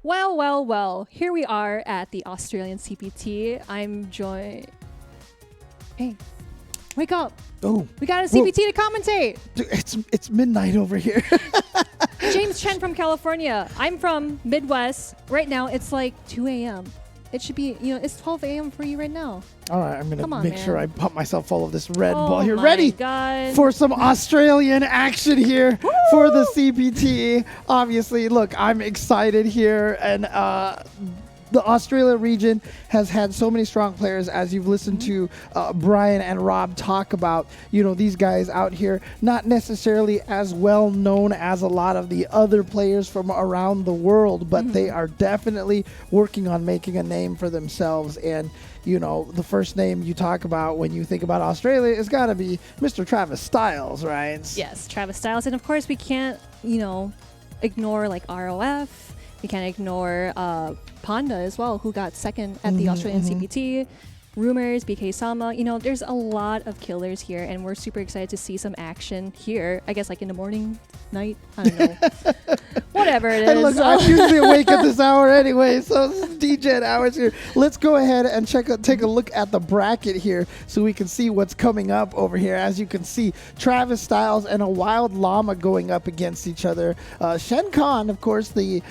Well, well, well. Here we are at the Australian CPT. I'm joined. Hey, wake up. Oh, We got a CPT to commentate. dude, it's midnight over here. James Chen from California. I'm from Midwest. Right now, it's like 2 a.m. It should be, it's 12 a.m. for you right now. All right, I'm Come gonna on, make man. sure I pump myself full of this Red Oh Bull. You're my ready God. for some Australian action here for the CPT. Obviously, look, I'm excited here, and the Australia region has had so many strong players, as you've listened to Brian and Rob talk about. These guys out here, not necessarily as well known as a lot of the other players from around the world, but they are definitely working on making a name for themselves. And the first name you talk about when you think about Australia is got to be Mr. Travis Styles, right? Yes, Travis Styles. And of course, we can't, ignore like ROF. We can't ignore Panda as well, who got second at the Australian CPT. Rumors, BK Sama. There's a lot of killers here, and we're super excited to see some action here. I guess like in the morning, night, I don't know. Whatever it is. And look, I'm usually awake at this hour anyway, so this is DJ hours here. Let's go ahead and take a look at the bracket here so we can see what's coming up over here. As you can see, Travis Styles and a Wild Llama going up against each other. Shen Khan, of course, the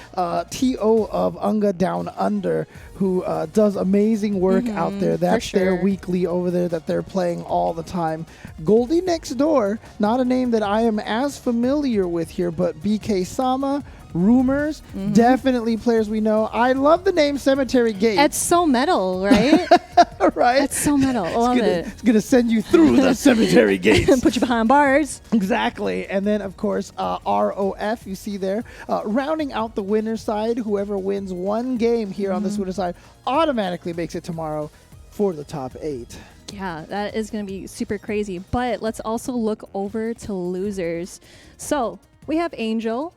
TO of Unga Down Under, who does amazing work out there. That's their weekly over there that they're playing all the time. Goldie Next Door, not a name that I am as familiar with here, but BK Sama, Rumors, definitely players we know. I love the name Cemetery Gate. It's so metal, right? Right? It's so metal. I love it. It's going to send you through the cemetery gates. Put you behind bars. Exactly. And then, of course, ROF, you see there. Rounding out the winner side, whoever wins one game here on this winner side automatically makes it tomorrow for the top 8. Yeah, that is going to be super crazy. But let's also look over to losers. So we have Angel,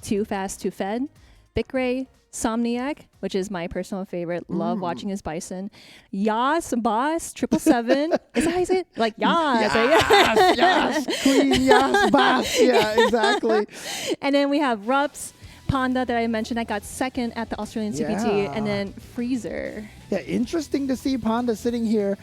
Too Fast, Too Fed, Bicray, Somniac, which is my personal favorite. Love watching his bison. Yas Boss 777. Is that how you say it? Like Yas. Yes. Queen Yas Bass. Yeah, exactly. And then we have Rups, Panda that I mentioned that got second at the Australian CPT, and then Freezer. Yeah, interesting to see Panda sitting here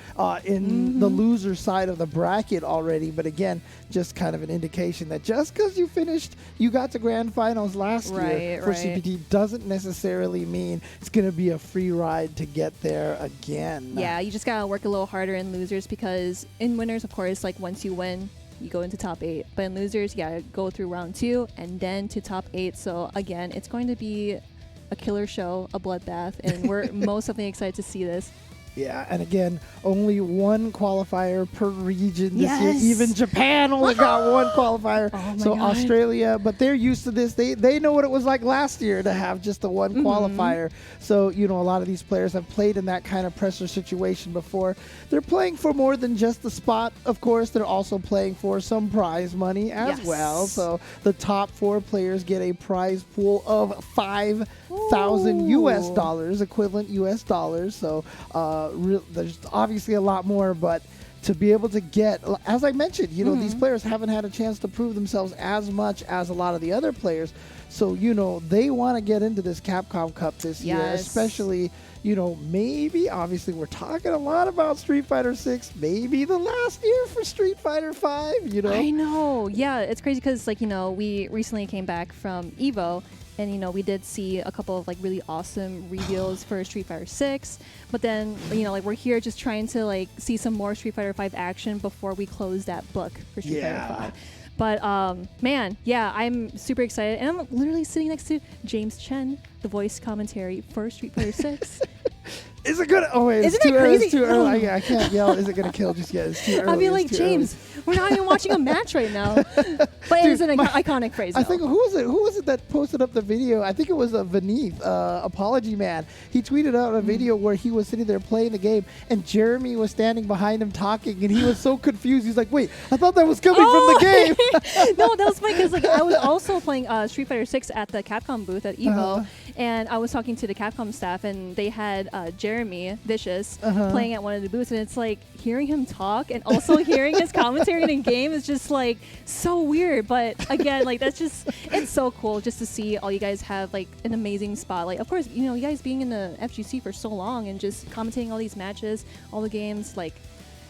in the loser side of the bracket already. But again, just kind of an indication that just because you got to grand finals last year for CPT doesn't necessarily mean it's going to be a free ride to get there again. Yeah, you just got to work a little harder in losers, because in winners, of course, like once you win, you go into top 8. But in losers, you got to go through round 2 and then to top 8. So again, it's going to be a killer show, a bloodbath, and we're most definitely excited to see this. Yeah, and again, only one qualifier per region this year. Even Japan only got one qualifier. So God. Australia, but they're used to this. They know what it was like last year to have just the one qualifier. So, a lot of these players have played in that kind of pressure situation before. They're playing for more than just the spot, of course. They're also playing for some prize money as well. So the top 4 players get a prize pool of 5,000 US dollars, equivalent US dollars. So there's obviously a lot more, but to be able to get, as I mentioned, these players haven't had a chance to prove themselves as much as a lot of the other players. So, they want to get into this Capcom Cup this year, especially, maybe, obviously, we're talking a lot about Street Fighter 6, maybe the last year for Street Fighter 5, I know. Yeah, it's crazy because, we recently came back from EVO. And, we did see a couple of, really awesome reveals for Street Fighter 6. But then, we're here just trying to, see some more Street Fighter 5 action before we close that book for Street Fighter 5. But, man, yeah, I'm super excited. And I'm literally sitting next to James Chen, the voice commentary for Street Fighter 6. Is it gonna? Oh wait, Isn't it crazy? It's too early. I can't yell. Is it gonna kill just yet? It's too early. I'll be like, James, we're not even watching a match right now. But it is an iconic phrase. I think who was it that posted up the video? I think it was a Vineeth, Apology Man. He tweeted out a video where he was sitting there playing the game, and Jeremy was standing behind him talking, and he was so confused. He's like, "Wait, I thought that was coming from the game." No, that was funny because I was also playing Street Fighter 6 at the Capcom booth at EVO, and I was talking to the Capcom staff, and they had Jeremy Jeremy Vicious playing at one of the booths, and it's like hearing him talk and also hearing his commentary in game is just like so weird. But again, like that's just, it's so cool just to see all you guys have like an amazing spotlight. Of course, you know, you guys being in the FGC for so long and just commentating all these matches, all the games, like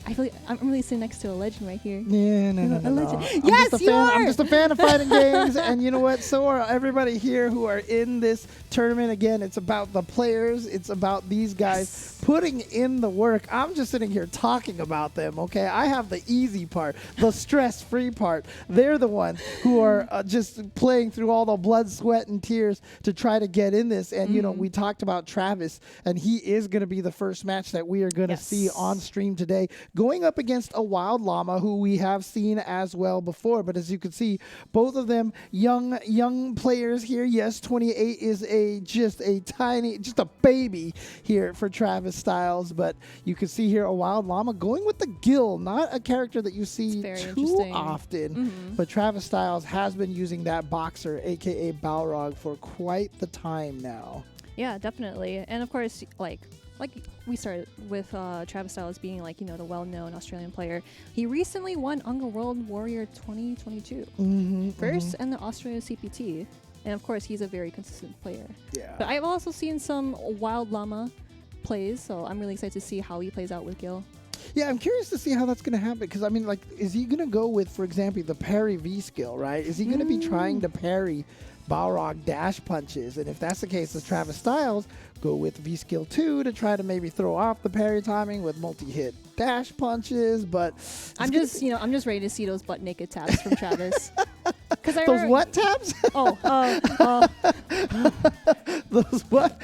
I feel like I'm really sitting next to a legend right here. Yeah, no. Yes, you are! I'm just a fan of fighting games, and you know what? So are everybody here who are in this tournament. Again, it's about the players. It's about these guys putting in the work. I'm just sitting here talking about them, okay? I have the easy part, the stress-free part. They're the ones who are just playing through all the blood, sweat, and tears to try to get in this. And, you know, we talked about Travis, and he is going to be the first match that we are going to see on stream today, going up against a Wild Llama who we have seen as well before. But as you can see, both of them young players here. Yes, 28 is just a baby here for Travis Styles. But you can see here a Wild Llama going with the Gil, not a character that you see too often. But Travis Styles has been using that boxer, aka Balrog, for quite the time now. Yeah, definitely. And of course, like we started with Travis Styles being like, you know, the well-known Australian player. He recently won Unga World Warrior 2022 first in the Australia CPT. And of course, he's a very consistent player. Yeah. But I've also seen some Wild Llama plays, so I'm really excited to see how he plays out with Gil. Yeah, I'm curious to see how that's going to happen, because, I mean, like, is he going to go with, for example, the parry V-skill, right? Is he going to be trying to parry Balrog dash punches? And if that's the case, does Travis Styles go with V-skill 2 to try to maybe throw off the parry timing with multi-hit dash punches? But I'm just ready to see those butt naked taps from Travis. Those what tabs? Those what?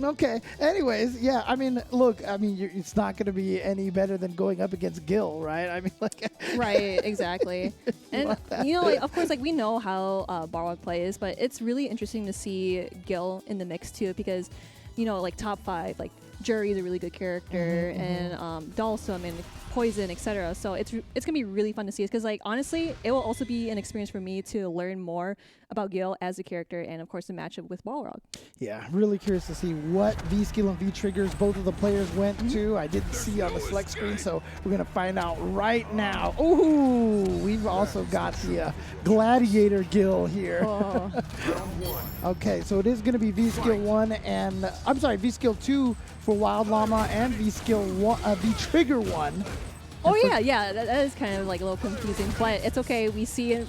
Okay. Anyways, yeah. I mean, look. I mean, it's not going to be any better than going up against Gil, right? I mean, like. Right. Exactly. And you know, like, of course, like we know how Balrog plays, but it's really interesting to see Gil in the mix too, because, you know, like top 5, like Jury is a really good character, and Dalsum and Poison, etc. So it's gonna be really fun to see, because like honestly, it will also be an experience for me to learn more about Gil as a character, and of course the matchup with Balrog. Yeah, really curious to see what V skill and V triggers both of the players went to. I didn't see on the select screen, so we're gonna find out right now. Ooh, we've also got the Gladiator Gil here. Okay, so it is gonna be V skill 1 and V skill 2 for Wild Llama, and V skill 1, V trigger 1. Oh yeah, that is kind of like a little confusing, but it's okay. We see it.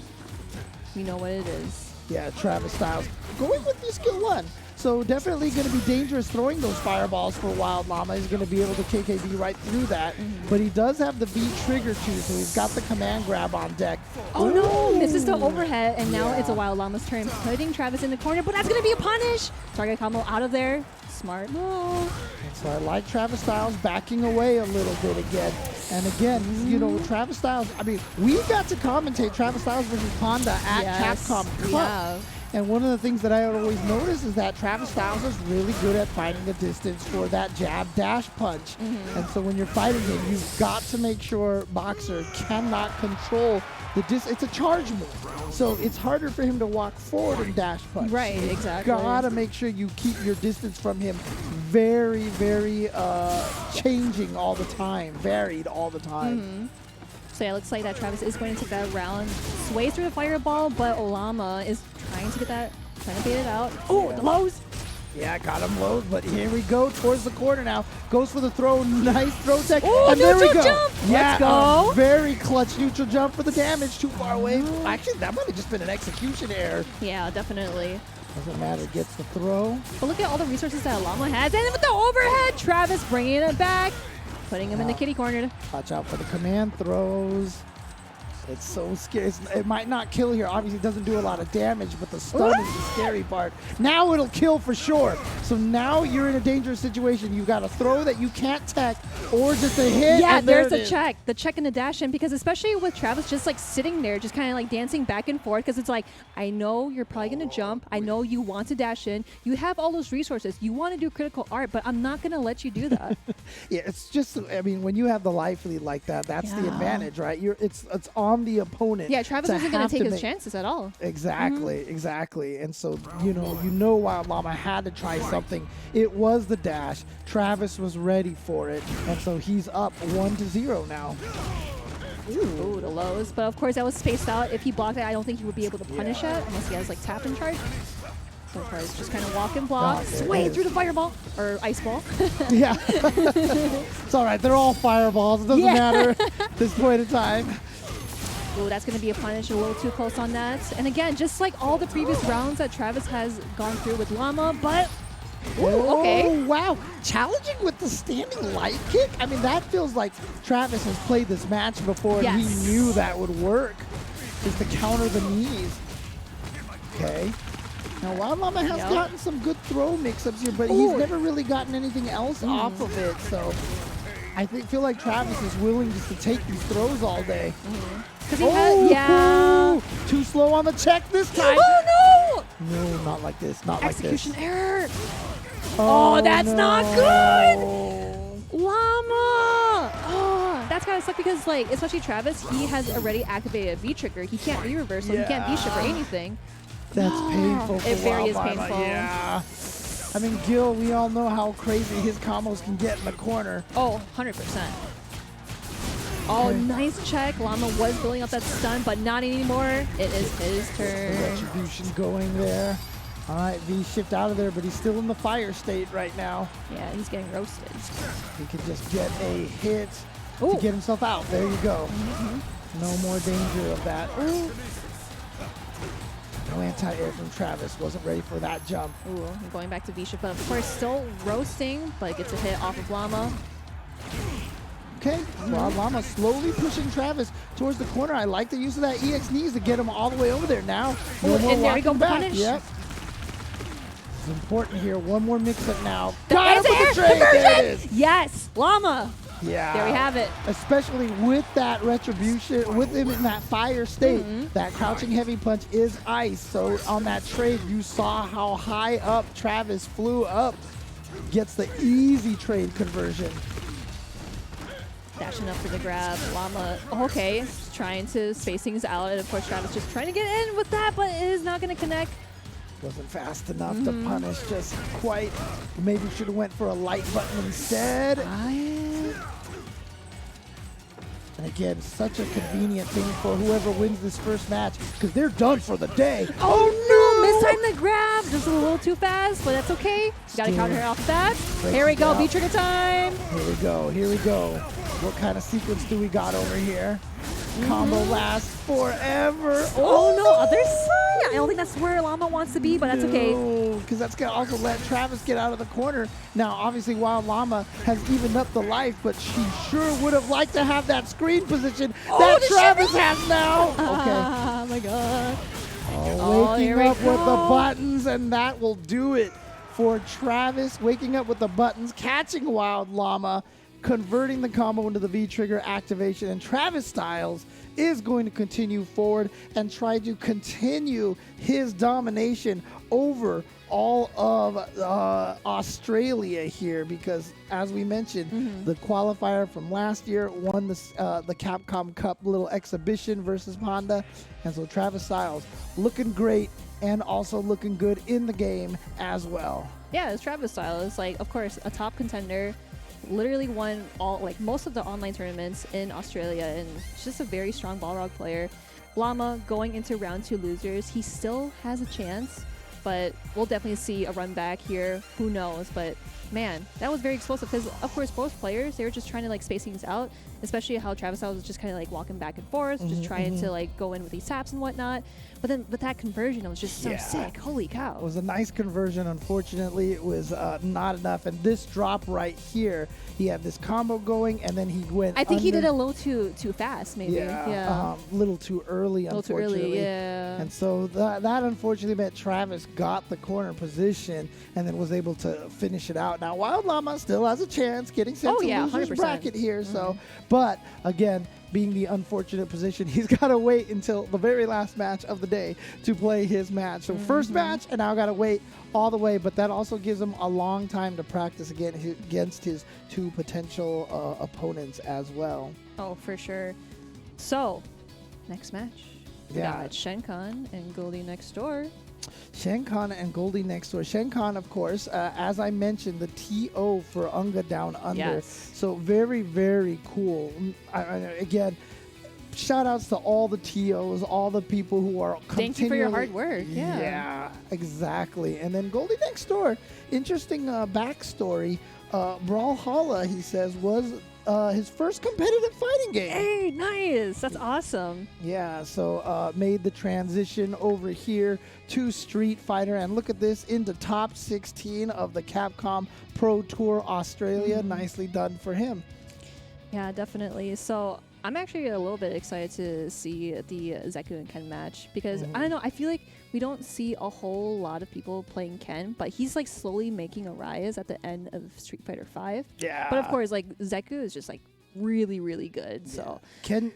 We know what it is. Yeah, Travis Styles going with V skill 1. So definitely going to be dangerous throwing those fireballs for Wild Llama. He's going to be able to KKB right through that. But he does have the V trigger too, so he's got the command grab on deck. Oh no, misses the overhead, and now it's a Wild Llama's turn, putting Travis in the corner, but that's going to be a punish. Target combo out of there. Smart move. So I like Travis Styles backing away a little bit again. And again, you know, Travis Styles, I mean, we got to commentate Travis Styles versus Panda at Capcom Cup. And one of the things that I always notice is that Travis Styles is really good at finding the distance for that jab dash punch. And so when you're fighting him, you've got to make sure Boxer cannot control the it's a charge move. So it's harder for him to walk forward and dash punch. Right, exactly. You've got to make sure you keep your distance from him very, very changing all the time, varied all the time. So yeah, it looks like that Travis is going to take that round, sways through the fireball, but Olama is trying to get that, trying to bait it out. Oh, the lows! Yeah, got him low, but here we go towards the corner now. Goes for the throw, nice throw tech, and there we go. Jump. Yeah, let's go. Very clutch neutral jump for the damage, too far away. Actually, that might have just been an execution error. Yeah, definitely. Doesn't matter, gets the throw. But look at all the resources that Olama has, and with the overhead, Travis bringing it back, putting him in the kitty corner. Watch out for the command throws. It's so scary. It might not kill here. Obviously, it doesn't do a lot of damage, but the stun is the scary part. Now it'll kill for sure. So now you're in a dangerous situation. You've got a throw that you can't tech, or just a hit. Yeah, and there there's it the is. check. The check and the dash in, because especially with Travis just like sitting there, just kind of like dancing back and forth, because it's like, I know you're probably going to jump. I know you want to dash in. You have all those resources. You want to do critical art, but I'm not going to let you do that. Yeah, it's just, I mean, when you have the life lead like that, that's the Yeah. advantage, right? It's on the opponent. Yeah, Travis to wasn't going have to take his make- chances at all. Exactly, exactly. And so, you know Wild Llama had to try something. It was the dash. Travis was ready for it. And so he's up 1-0 now. Ooh, the lows. But of course, that was spaced out. If he blocked it, I don't think he would be able to punish it unless he has like tap and charge. So far, it's just kind of walk and block, there it sway is. through the fireball or ice ball. Yeah. It's all right. They're all fireballs. It doesn't matter at this point in time. Ooh, that's going to be a punish, a little too close on that. And again, just like all the previous rounds that Travis has gone through with Llama, but ooh, okay. Oh, wow. Challenging with the standing light kick? I mean, that feels like Travis has played this match before and Yes. he knew that would work. Just to counter the knees. Okay. Now, Wild Llama has gotten some good throw mix-ups here, but he's never really gotten anything else off of it. So I feel like Travis is willing just to take these throws all day. Because he had, yeah. Too slow on the check this time. Oh, no! No, not like this. Not Execution like this. error. Oh, that's not good. Llama! Oh, that's gotta suck because, like, especially Travis, he has already activated a V trigger. He can't V reversal. He can't V shift or anything. That's painful for It very is Wild Llama. painful. Yeah. I mean, Gil, we all know how crazy his combos can get in the corner. Oh, 100%. Oh, nice check. Llama was building up that stun, but not anymore. It is his The turn. retribution going there. All right, V shift out of there, but he's still in the fire state right now. Yeah, he's getting roasted. He can just get a hit Ooh. to get himself out. There you go. No more danger of that. Ooh. No anti-air from Travis. Wasn't ready for that jump. Ooh, I'm going back to V-shift, but of course still roasting, but gets a hit off of Llama. Okay, Wild Llama slowly pushing Travis towards the corner. I like the use of that EX knees to get him all the way over there now. No Ooh, more and there we go, walking back. punish. Yep. It's important here. One more mix-up now. The Got him with anti-air the trade. There it conversion! is. Yes, Llama. Yeah. There we have it. Especially with that retribution, with him in that fire state, that crouching heavy punch is ice. So on that trade, you saw how high up Travis flew up. Gets the easy trade conversion. Dashing up for the grab. Llama, okay, trying to space things out. And of course, Travis just trying to get in with that, but it is not going to connect. Wasn't fast enough to punish just quite. Maybe should have went for a light button instead. And again, such a convenient thing for whoever wins this first match because they're done for the day. Oh no! Mistimed the grab, just a little too fast, but that's okay. Got to Still counter her off that. breaks Here we it go, out. V-trigger time. Here we go, here we go. What kind of sequence do we got over here? Combo lasts forever. Oh no, other side. I don't think that's where Llama wants to be, but that's okay. Because that's going to also let Travis get out of the corner. Now, obviously, Wild Llama has evened up the life, but she sure would have liked to have that screen position that Travis has now. Oh my god. Oh, here waking we up with the go. buttons, and that will do it for Travis. Waking up with the buttons, catching Wild Llama, converting the combo into the V-trigger activation, and Travis Styles is going to continue forward and try to continue his domination over all of Australia here because, as we mentioned, the qualifier from last year won the Capcom Cup little exhibition versus Honda, and so Travis Styles looking great and also looking good in the game as well. Yeah, it's Travis Styles. Like, of course, a top contender. Literally won most of the online tournaments in Australia, and just a very strong Balrog player. Llama going into round 2 losers, he still has a chance, but we'll definitely see a run back here. Who knows? But man, that was very explosive because, of course, both players, they were just trying to space things out, especially how Travis was just kind of like walking back and forth, just trying to like go in with these taps and whatnot. But then with that conversion, it was just so sick. Holy cow. It was a nice conversion. Unfortunately, it was not enough. And this drop right here, he had this combo going, and then he went I think he did it a little too fast, maybe. Yeah. A little too early, unfortunately. A little too early, yeah. And so that unfortunately meant Travis got the corner position and then was able to finish it out. Now, Wild Llama still has a chance getting sent to loser's 100%. bracket here. So, but again, being the unfortunate position, he's got to wait until the very last match of the day to play his match. So first match, and now got to wait all the way. But that also gives him a long time to practice against his two potential opponents as well. Oh, for sure. So, next match. We got Shenkan and Goldie next door. Shenkan and Goldie next door. Shenkan, of course, as I mentioned, the TO for Unga Down Under. Yes. So very, very cool. Again, shout outs to all the TOs, all the people who are Thank you for your hard work. Yeah, exactly. And then Goldie next door, interesting backstory. Brawlhalla, he says, was his first competitive fighting game. Hey, nice. That's awesome. Yeah, so made the transition over here to Street Fighter. And look at this, into top 16 of the Capcom Pro Tour Australia. Nicely done for him. Yeah, definitely. So I'm actually a little bit excited to see the Zeku and Ken match because I don't know, I feel like we don't see a whole lot of people playing Ken, but he's like slowly making a rise at the end of Street Fighter 5. Yeah. But of course, like Zeku is just like really, really good. So Ken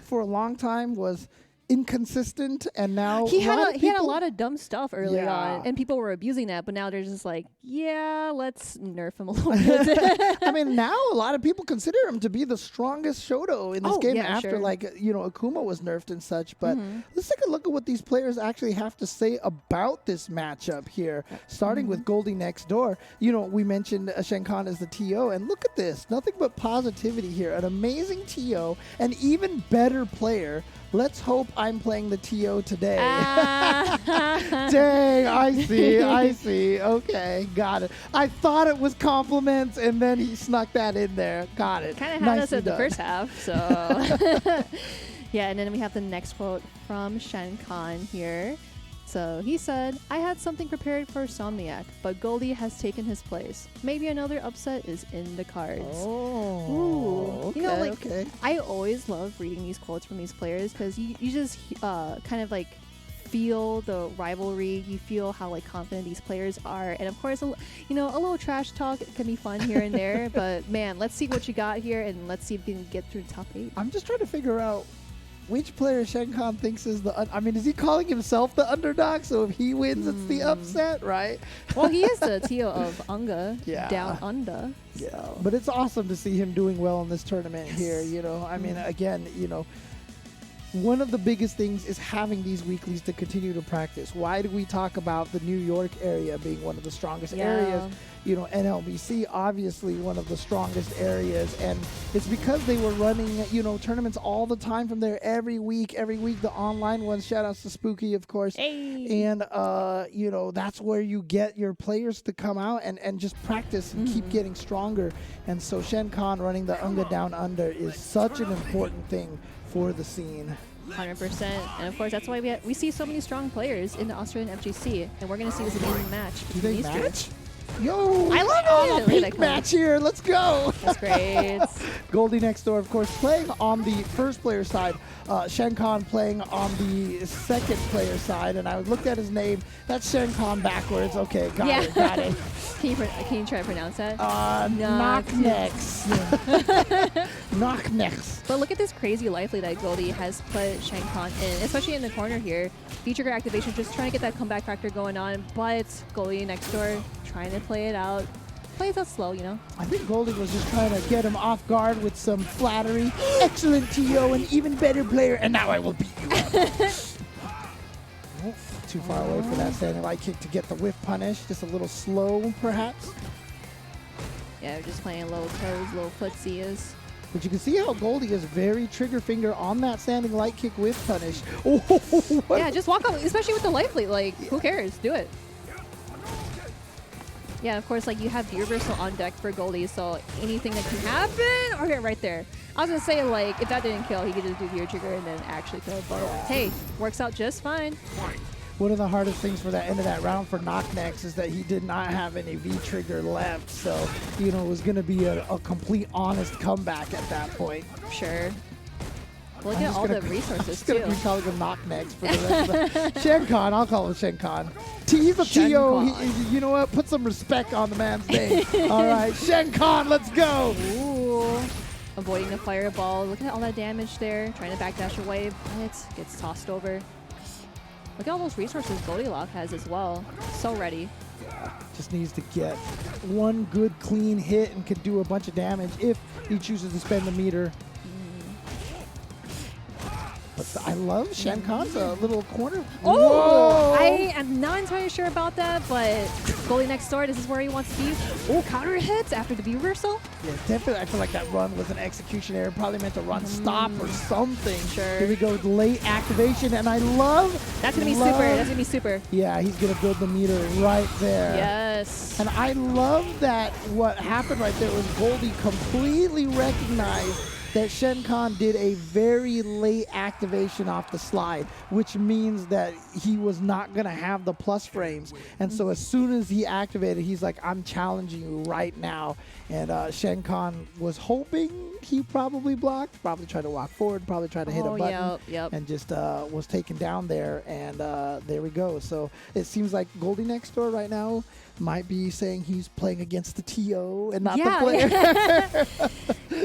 for a long time was inconsistent, and now he had a lot of dumb stuff early on, and people were abusing that. But now they're just like, yeah, let's nerf him a little bit. I mean, now a lot of people consider him to be the strongest Shoto in this game after Akuma was nerfed and such. But let's take a look at what these players actually have to say about this matchup here. Starting with Goldie next door. We mentioned Shenkan as the TO, and look at this, nothing but positivity here. An amazing TO, an even better player. Let's hope I'm playing the TO today. Dang, I see. Okay, got it. I thought it was compliments, and then he snuck that in there. Got it. Kind of had us at the first half, so. Yeah, and then we have the next quote from Shenkan here. So he said, I had something prepared for Somniac, but Goldie has taken his place. Maybe another upset is in the cards. Oh, ooh. Okay, I always love reading these quotes from these players because you just kind of like feel the rivalry. You feel how like confident these players are. And of course, a little trash talk can be fun here and there. But man, let's see what you got here and let's see if we can get through the top 8. I'm just trying to figure out which player Shenkan thinks is is he calling himself the underdog? So if he wins, it's the upset, right? Well, he is the TO of Unga Down Under. Yeah, so. but it's awesome to see him doing well in this tournament here. Again, one of the biggest things is having these weeklies to continue to practice. Why do we talk about the New York area being one of the strongest areas? NLBC obviously one of the strongest areas, and it's because they were running tournaments all the time from there every week, the online ones. Shout outs to Spooky, of course. Hey. And that's where you get your players to come out and just practice and keep getting stronger. And so Shenkan running the Unga Down Under is such an important thing for the scene. 100%. And of course, that's why we see so many strong players in the Australian FGC. And we're going to see this amazing match. Do they match? Yo, I love it. Pink match here. Let's go. That's great. Goldie next door, of course, playing on the first player side. Shenkan playing on the second player side. And I looked at his name. That's Shenkan backwards. Okay, got it. Can you try to pronounce that? Knocknecks. Knocknecks. But look at this crazy life lead that Goldie has put Shenkan in, especially in the corner here. V-trigger activation, just trying to get that comeback factor going on. But Goldie next door trying to play it out. Plays out slow, I think Goldie was just trying to get him off guard with some flattery. Excellent TO, an even better player, and now I will beat you up. Too far away for that standing light kick to get the whiff punish. Just a little slow, perhaps. Yeah, we're just playing low toes, low footsies. But you can see how Goldie is very trigger finger on that standing light kick whiff punish. Oh, yeah, just walk up, especially with the life lead. Like, who cares? Do it. Yeah, of course, like you have the reversal on deck for Goldie, so anything that can happen, okay, right there. I was gonna say, like, if that didn't kill, he could just do the air trigger and then actually kill. But hey, works out just fine. One of the hardest things for that end of that round for Knocknex is that he did not have any V-trigger left. So, you know, it was going to be a complete honest comeback at that point. Sure. Look at all the resources, too. I'm just going to be calling him Knocknex for the rest of the Shenkan, I'll call him Shenkan. He's a TO. You know what? Put some respect on the man's name. All right, Shenkan, let's go. Ooh. Avoiding the fireball. Look at all that damage there. Trying to backdash away, but gets tossed over. Look at all those resources Goldilocks has as well. So ready. Yeah, just needs to get one good clean hit and can do a bunch of damage if he chooses to spend the meter. But I love Shenkan's little corner. Oh! Whoa. I am not entirely sure about that, but goalie next door, this is where he wants to be. Oh, counter hits after the B reversal. Yeah, definitely. I feel like that run was an execution error. Probably meant to run stop or something. Sure. Here we go, late activation, and I love. That's gonna be super. That's gonna be super. Yeah, he's gonna build the meter right there. Yes. And I love that what happened right there was Goldie completely recognized that Shenkan did a very late activation off the slide, which means that he was not going to have the plus frames. And so as soon as he activated, he's like, I'm challenging you right now. And Shenkan was hoping he probably blocked, probably tried to walk forward, probably tried to hit a button, and just was taken down there. And there we go. So it seems like Goldie next door right now might be saying he's playing against the TO and not the player.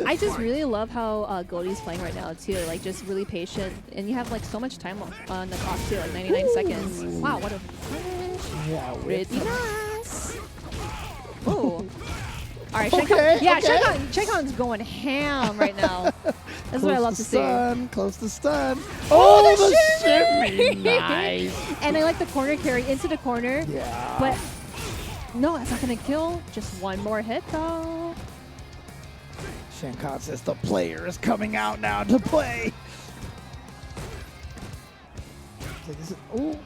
I just really love how Goldie's playing right now too. Like just really patient, and you have like so much time on the clock too, like 99 seconds. Wow, what a punish! Yeah, pretty nice. Ooh. All right, okay, yeah, Shenkan's going ham right now. That's what I love to see. Close to stun. Oh, the shimmy! Nice. And I like the corner carry into the corner. Yeah. But no, that's not gonna kill. Just one more hit though. Shenkan says the player is coming out now to play. Oh.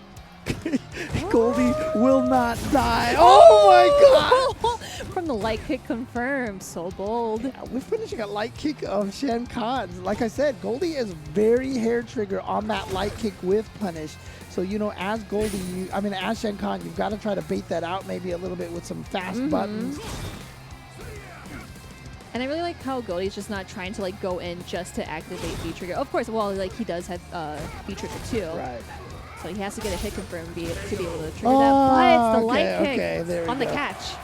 Goldie will not die. Oh my god! From the light kick confirmed. So bold. Yeah, we're finishing a light kick of Shenkan. Like I said, Goldie is very hair trigger on that light kick with punish. So, you know, as Goldie, as Shenkan, you've got to try to bait that out maybe a little bit with some fast buttons. And I really like how Goldie's just not trying to like go in just to activate V-trigger. Of course, well, like he does have V-trigger too. Right. So he has to get a hit confirmed to be able to trigger that. But it's the light kick on the catch.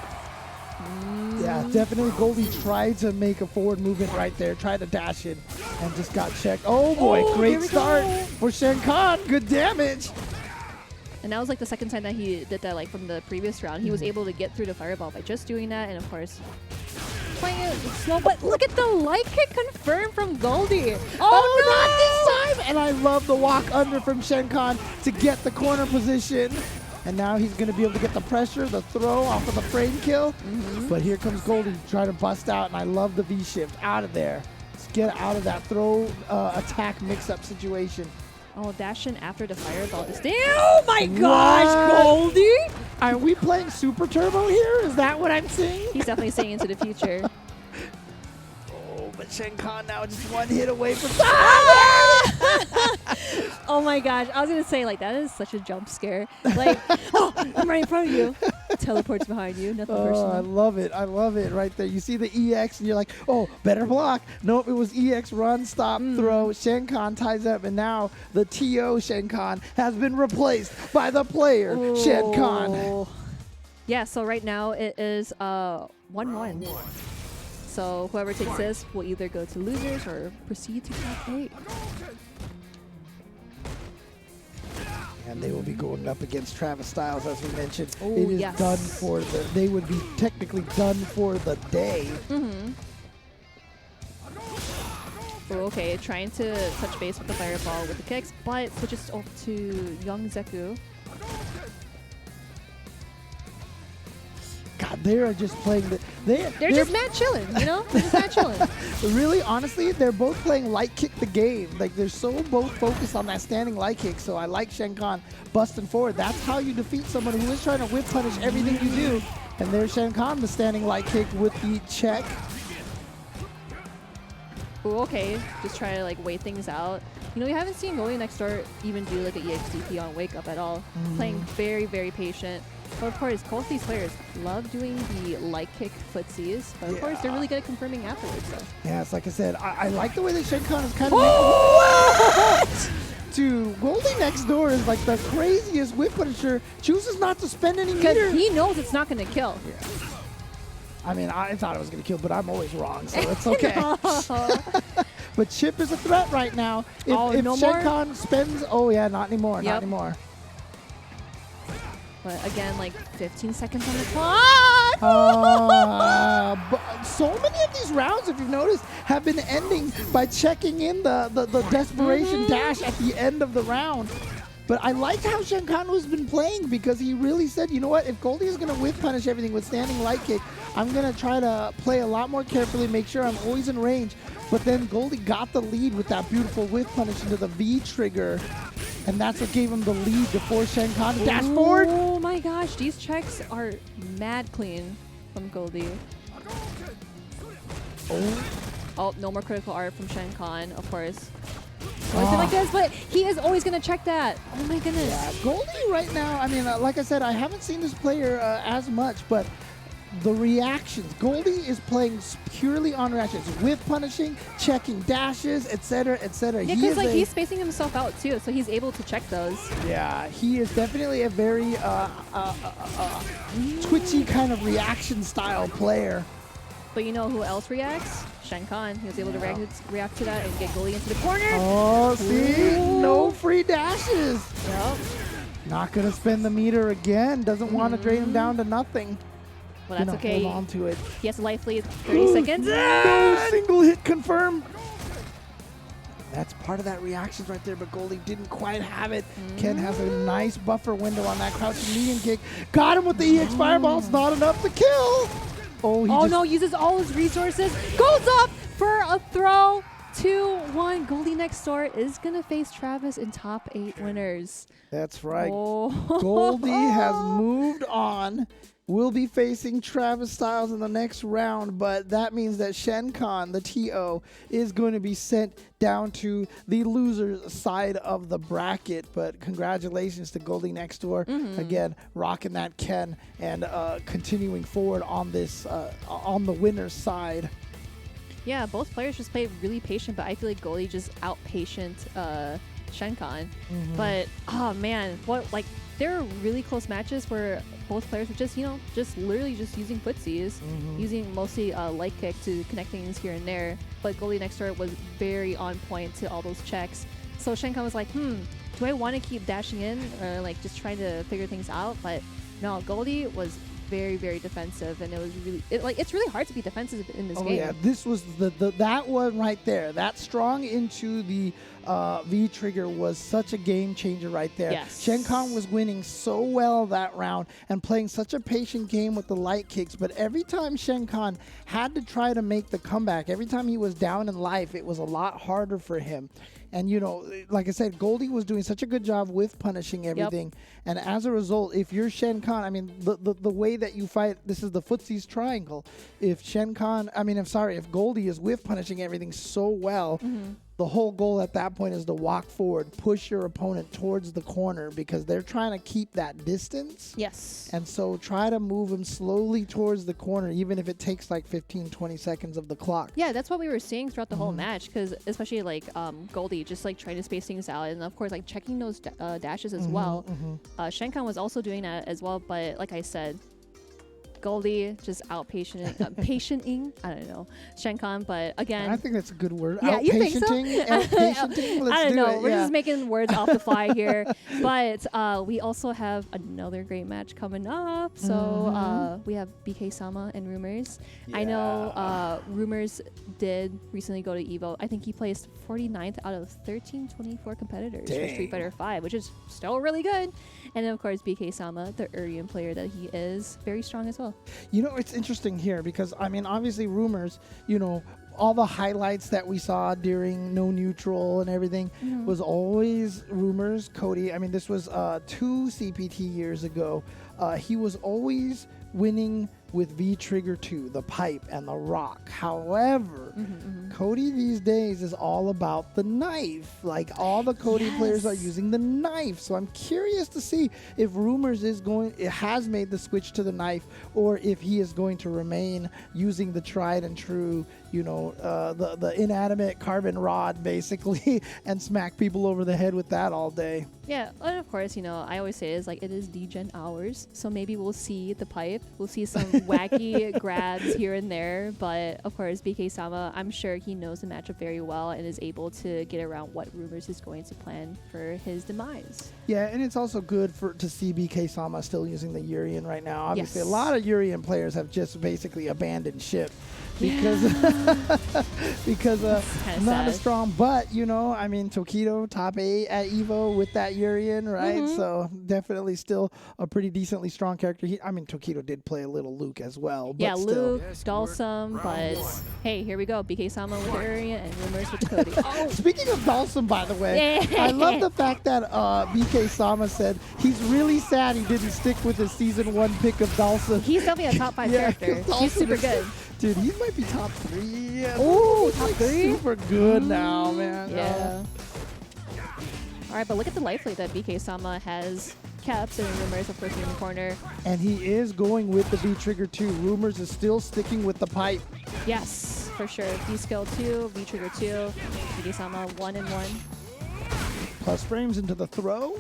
Yeah, definitely Goldie tried to make a forward movement right there, tried to dash in, and just got checked. Oh boy, great start for Shenkan. Good damage. And that was like the second time that he did that, like from the previous round. He was able to get through the fireball by just doing that, and of course, playing it slow. But look at the light kick confirmed from Goldie. Oh, not this time! And I love the walk under from Shenkan to get the corner position. And now he's going to be able to get the pressure, the throw off of the frame kill. But here comes Goldie trying to bust out, and I love the V-shift out of there. Let's get out of that throw attack mix-up situation. Oh, dash in after the fireball. Oh my gosh, Goldie! Are we playing Super Turbo here? Is that what I'm seeing? He's definitely seeing into the future. Oh, but Shenkan now just one hit away from... Oh my gosh, I was going to say, like, that is such a jump scare. Like, oh, I'm right in front of you. Teleports behind you, nothing personal. I love it. I love it right there. You see the EX and you're like, oh, better block. Nope, it was EX run, stop, throw. Shenkan ties up, and now the TO Shenkan has been replaced by the player Shenkan. Yeah, so right now it is 1-1. So whoever takes this will either go to losers or proceed to top 8. And they will be going up against Travis Styles, as we mentioned. Oh, it is done for they would be technically done for the day. Oh, okay, trying to touch base with the fireball with the kicks, but switches over to Young Zeku. God, they are just playing they're just mad chilling, you know? They're just mad chilling. Really, honestly, they're both playing light kick the game. Like, they're so both focused on that standing light kick. So I like Shenkan busting forward. That's how you defeat someone who is trying to whip punish everything you do. And there's Shenkan, the standing light kick with the check. Ooh, okay, just try to like wait things out. You know, we haven't seen Goalie next door even do like an EXDP on Wake Up at all. Playing very, very patient. But of course, both these players love doing the light kick footsies, but of course they're really good at confirming afterwards. So. Yeah, it's like I said, I like the way that Shenkan is kind of what? Dude, Goldie next door is like the craziest whip punisher. Chooses not to spend any meter. Because he knows it's not going to kill. Yeah. I mean, I thought it was going to kill, but I'm always wrong, so it's okay. But Chip is a threat right now. If no Shenkan more? spends... Oh, yeah, not anymore, not anymore. But again, like 15 seconds on the clock. But so many of these rounds, if you've noticed, have been ending by checking in the desperation dash at the end of the round. But I liked how Shenkan has been playing because he really said, you know what, if Goldie is going to whiff punish everything with standing light kick, I'm going to try to play a lot more carefully, make sure I'm always in range. But then Goldie got the lead with that beautiful whiff punish into the V trigger. And that's what gave him the lead to force Shenkan to dash forward. Oh my gosh, these checks are mad clean from Goldie. Oh, no more critical art from Shenkan, of course. Always been like this, but he is always going to check that. Oh my goodness. Yeah, Goldie right now, I mean, like I said, I haven't seen this player as much, but the reactions. Goldie is playing purely on reactions, whip punishing, checking dashes, etc., etc. Yeah, because like he's spacing himself out too, so he's able to check those. Yeah, he is definitely a very twitchy kind of reaction style player. But you know who else reacts? Shenkan. He was able to react to that and get Goldie into the corner. Oh, see? No free dashes. Yep. Not going to spend the meter again. Doesn't want to drain him down to nothing. Well, that's okay. Hold on to it. He has a life lead. 30 seconds. No single hit confirmed. That's part of that reactions right there, but Goldie didn't quite have it. Ken has a nice buffer window on that crouching medium kick. Got him with the EX Fireball. It's not enough to kill. Oh no, uses all his resources. Goes up for a throw. 2-1. Goldie next door is going to face Travis in top 8 winners. That's right. Oh. Goldie has moved on. Will be facing Travis Styles in the next round, but that means that Shenkan, the TO, is going to be sent down to the loser's side of the bracket. But congratulations to Goldie next door. Again, rocking that Ken and continuing forward on this on the winner's side. Yeah, both players just played really patient, but I feel like Goldie just out-patient Shenkan. But, oh man, there are really close matches where both players were just, just literally just using footsies, using mostly light kick to connect things here and there. But Goldie next door was very on point to all those checks. So Shenkan was like, do I want to keep dashing in or like just trying to figure things out? But no, Goldie was very, very defensive, and it was really it's really hard to be defensive in this game. Yeah, this was that one right there. That strong into the V trigger was such a game changer right there. Yes. Shenkan was winning so well that round and playing such a patient game with the light kicks, but every time Shenkan had to try to make the comeback, every time he was down in life, it was a lot harder for him. And, like I said, Goldie was doing such a good job with punishing everything. Yep. And as a result, if you're Shenkan, I mean, the way that you fight, this is the footsies triangle. If Goldie is with punishing everything so well, the whole goal at that point is to walk forward, push your opponent towards the corner because they're trying to keep that distance. Yes. And so try to move them slowly towards the corner, even if it takes like 15, 20 seconds of the clock. Yeah, that's what we were seeing throughout the whole match, because especially like Goldie just like trying to space things out, and of course like checking those dashes as well. Shenkan was also doing that as well, but like I said, Goldie just patienting. I don't know, Shenkan, but again, I think that's a good word. Yeah, you think so? Patienting. I don't know. We're just making words off the fly here, but we also have another great match coming up. So we have BK Sama and Rumors. Yeah. I know Rumors did recently go to Evo. I think he placed 49th out of 1324 competitors for Street Fighter 5, which is still really good. And then of course BK Sama, the Urian player that he is, very strong as well. It's interesting here because, I mean, obviously Rumors, all the highlights that we saw during No Neutral and everything was always Rumors. Cody, I mean, this was 2 CPT years ago. He was always winning with V Trigger 2, the pipe, and the rock. However, Cody these days is all about the knife. Like all the Cody players are using the knife. So I'm curious to see if Rumors has made the switch to the knife, or if he is going to remain using the tried and true, the inanimate carbon rod basically, and smack people over the head with that all day. Yeah, and of course, I always say it is degen hours, so maybe we'll see the pipe, we'll see some wacky grabs here and there, but of course, BK Sama, I'm sure he knows the matchup very well and is able to get around what Rumors is going to plan for his demise. Yeah, and it's also good to see BK Sama still using the Urian right now. Obviously, a lot of Urian players have just basically abandoned ship because not as strong. But Tokido top 8 at Evo with that Urian, right? So definitely still a pretty decently strong character. Tokido did play a little Luke as well. But Luke, Dalsum, but hey, here we go. BK Sama with the Urian and Rumors with the Cody. Speaking of Dalsum, by the way, I love the fact that BK Sama said he's really sad he didn't stick with his season 1 pick of Dalsum. He's definitely a top 5 character. He's super good. Dude, he might be top 3. Oh, top 3? Super good now, man. Yeah. All right, but look at the life lead that BK Sama has kept, and Rumors, of course, in the corner. And he is going with the V Trigger 2. Rumors is still sticking with the pipe. Yes, for sure. V skill 2, V Trigger 2, BK Sama 1 and 1. Plus frames into the throw.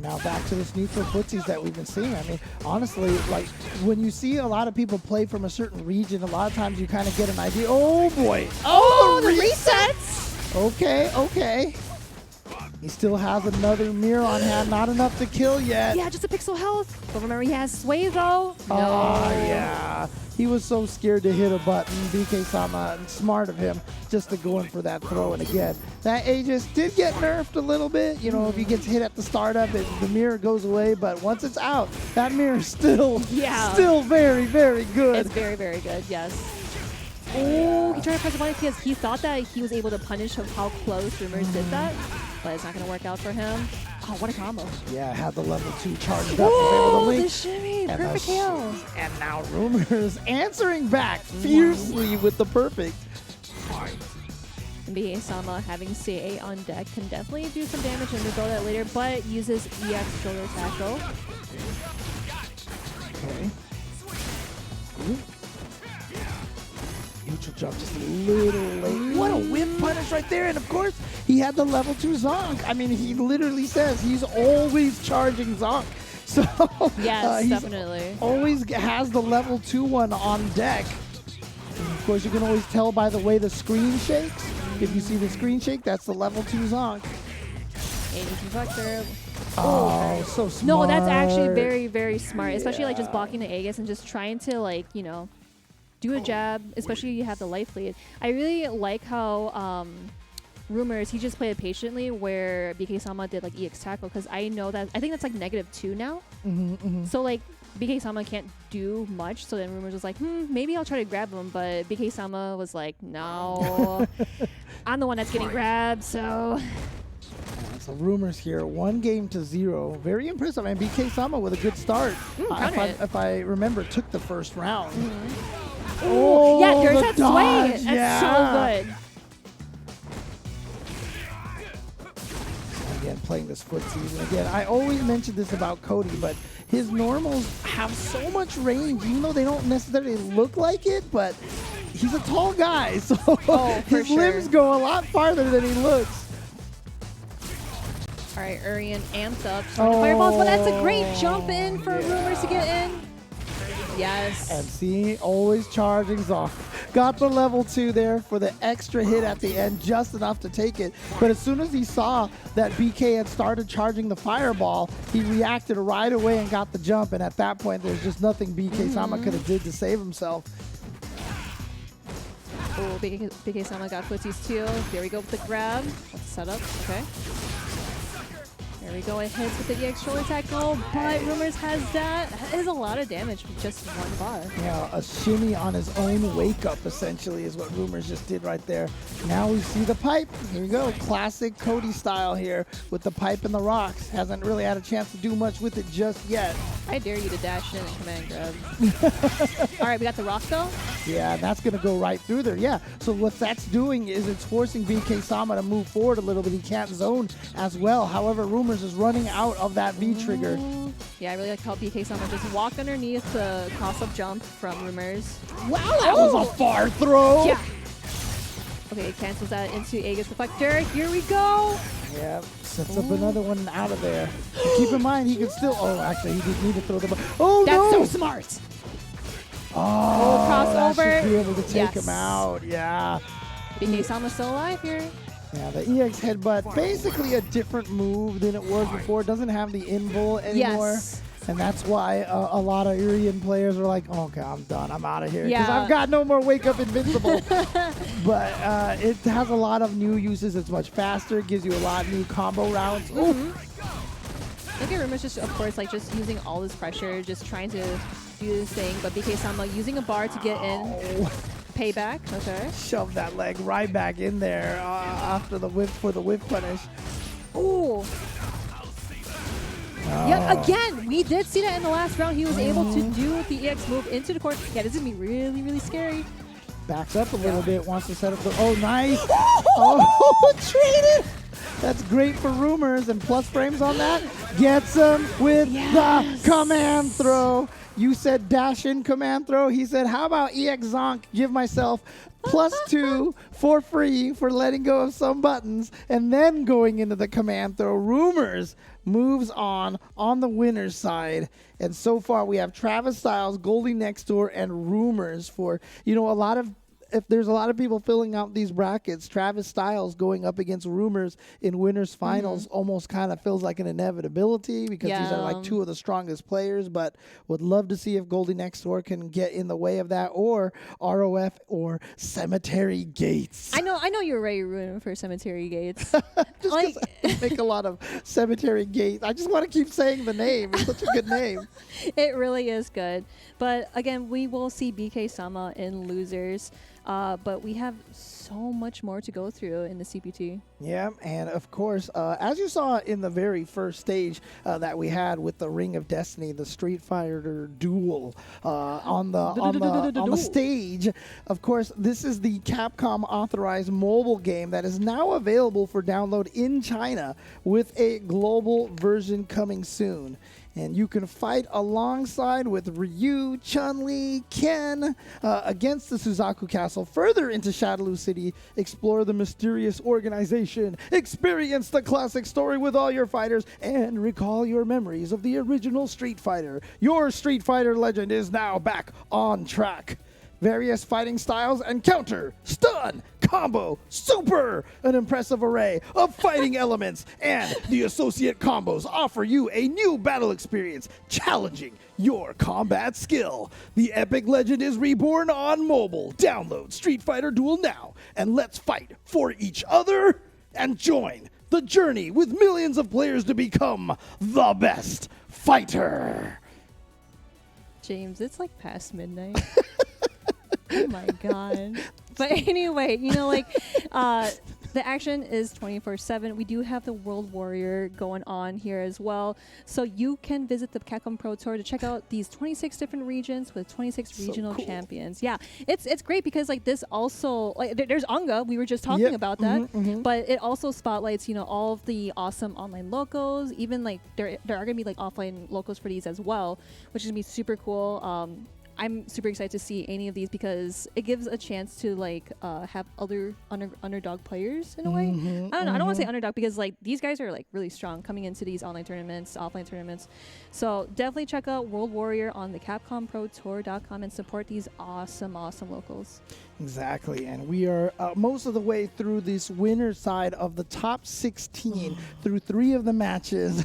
Now back to this neutral footsies that we've been seeing. Honestly, like when you see a lot of people play from a certain region, a lot of times you kind of get an idea. Oh boy! Oh, the resets! Okay. He still has another mirror on hand. Not enough to kill yet. Yeah, just a pixel health. But remember, he has sway though. Oh yeah. He was so scared to hit a button. BK Sama, smart of him, just to go in for that throw. And again, that Aegis did get nerfed a little bit. If he gets hit at the startup, the mirror goes away. But once it's out, that mirror is still very, very good. It's very, very good, yes. Oh, he tried to press the button because he thought that he was able to punish how close Rumors did that. But it's not going to work out for him. Oh, what a combo. Yeah, had the level 2 charged up. Oh, the shimmy. Perfect KO. And now Rumors answering back fiercely with the perfect. And BK Sama having CA on deck can definitely do some damage, and we'll go that later, but uses EX shoulder tackle. Okay. Ooh. Neutral jump just a little late. What a whip punish right there. And of course, he had the level 2 Zonk. He literally says he's always charging Zonk. So yes, definitely. Always has the level 2 one on deck. And of course, you can always tell by the way the screen shakes. If you see the screen shake, that's the level 2 Zonk. Aegis Reflector. Oh, so smart. No, that's actually very, very smart. Especially like just blocking the Aegis and just trying to do a jab, especially you have the life lead. I really like how Rumors, he just played it patiently, where BK Sama did like EX tackle, because I think that's like -2 now. So like BK Sama can't do much, so then Rumors was like, maybe I'll try to grab him, but BK Sama was like, no, I'm the one that's getting grabbed, so. So Rumors here, 1-0. Very impressive. And BK Sama with a good start. If I remember, took the first round. Oh, yeah, there's that dodge. sway. That's so good. Again, playing this footsie. And again, I always mention this about Cody, but his normals have so much range, even though they don't necessarily look like it, but he's a tall guy, so his limbs go a lot farther than he looks. All right, Urian amped up, trying to fireballs, but that's a great jump in for Rumors to get in. Yes. And see, always charging off. Got the level 2 there for the extra hit at the end, just enough to take it. But as soon as he saw that BK had started charging the fireball, he reacted right away and got the jump. And at that point, there's just nothing BK Sama could have did to save himself. Oh, BK Sama got footsies too. There we go with the grab. Let's set up. Okay. There we go. It hits with the EX shoulder tackle, but Rumors has that. That is a lot of damage with just one bar. Yeah, a shimmy on his own wake up essentially is what Rumors just did right there. Now we see the pipe. Here we go. Classic Cody style here with the pipe and the rocks. Hasn't really had a chance to do much with it just yet. I dare you to dash in and command grab. All right, we got the rock though. Yeah, and that's going to go right through there. Yeah, so what that's doing is it's forcing BK Sama to move forward a little bit. He can't zone as well. However, Rumors is running out of that V trigger. Yeah, I really like how BK Sama just walked underneath the cross-up jump from Rumors. Wow, that was a far throw. Yeah. Okay, it cancels that into Aegis Reflector. Here we go. Yeah, sets up another one out of there. And keep in mind, he can still... Oh, actually, he didn't need to throw the... Oh, That's no! so smart. Oh, crossover. that should be able to take Yes. him out. Yeah. BK Sama's still alive here. Yeah, the EX headbutt, basically a different move than it was before. It doesn't have the invul anymore. Yes. And that's why a lot of Irian players are like, oh, okay, I'm done. I'm out of here. Because Yeah. I've got no more Wake Up Invincible. But it has a lot of new uses. It's much faster. It gives you a lot of new combo rounds. Look at Rumors just, of course, like just using all this pressure, just trying to do this thing. But BK Sama using a bar to get in. Payback, okay. Shove that leg right back in there after the whip for the whip punish. Ooh. Yep, again, we did see that in the last round. He was able to do the EX move into the corner. Yeah, this is going to be really, really scary. Backs up a little bit, wants to set up the... Oh, nice. Oh, traded. That's great for Rumors, and plus frames on that. Gets him with the command throw. You said dash in command throw. He said, how about EX Zonk? Give myself +2 for free for letting go of some buttons and then going into the command throw. Rumors moves on the winner's side. And so far we have Travis Styles, Goldie next door, and Rumors for, you know, if there's a lot of people filling out these brackets, Travis Styles going up against Rumors in winners finals almost kind of feels like an inevitability because these are like two of the strongest players, but would love to see if Goldie next door can get in the way of that, or ROF or Cemetery Gates. I know you're ready rooting for Cemetery Gates. Just like, I make a lot of Cemetery Gates. I just want to keep saying the name. It's such a good name. It really is good. But again, we will see BK Sama in losers. But we have so much more to go through in the CPT. Yeah, and of course, as you saw in the very first stage that we had with the Ring of Destiny, the Street Fighter duel on the stage, of course, this is the Capcom authorized mobile game that is now available for download in China with a global version coming soon. And you can fight alongside with Ryu, Chun-Li, Ken against the Suzaku Castle, further into Shadaloo City, explore the mysterious organization, experience the classic story with all your fighters, and recall your memories of the original Street Fighter. Your Street Fighter legend is now back on track. Various fighting styles and counter, stun, combo, super, an impressive array of fighting elements, and the associate combos offer you a new battle experience, challenging your combat skill. The epic legend is reborn on mobile. Download Street Fighter Duel now, and let's fight for each other and join the journey with millions of players to become the best fighter. James, it's like past midnight. Oh my god. But anyway, you know, like the action is 24/7. We do have the World Warrior going on here as well. So you can visit the Capcom Pro Tour to check out these 26 different regions with 26 regional champions. Yeah, it's great because like this also, like there's Anga, we were just talking about that, but it also spotlights, you know, all of the awesome online locals, even like there are gonna be like offline locals for these as well, which is gonna be super cool. I'm super excited to see any of these because it gives a chance to like have other underdog players in a way. I don't want to say underdog because like these guys are like really strong coming into these online tournaments, offline tournaments. So definitely check out World Warrior on the CapcomProTour.com and support these awesome locals. Exactly, and we are most of the way through this winner side of the top 16 through 3 of the matches.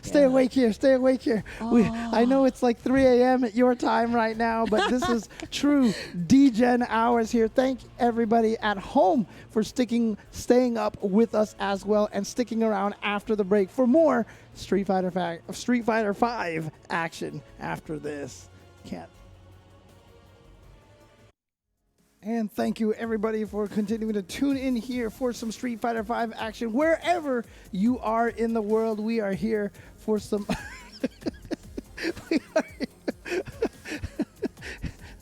Stay awake here, stay awake here. I know it's like 3 a.m. at your time right now. now, but this is true D-Gen hours here. Thank everybody at home for staying up with us as well, and sticking around after the break for more Street Fighter 5 action after this. Can't. And thank you, everybody, for continuing to tune in here for some Street Fighter 5 action. Wherever you are in the world, we are here for some...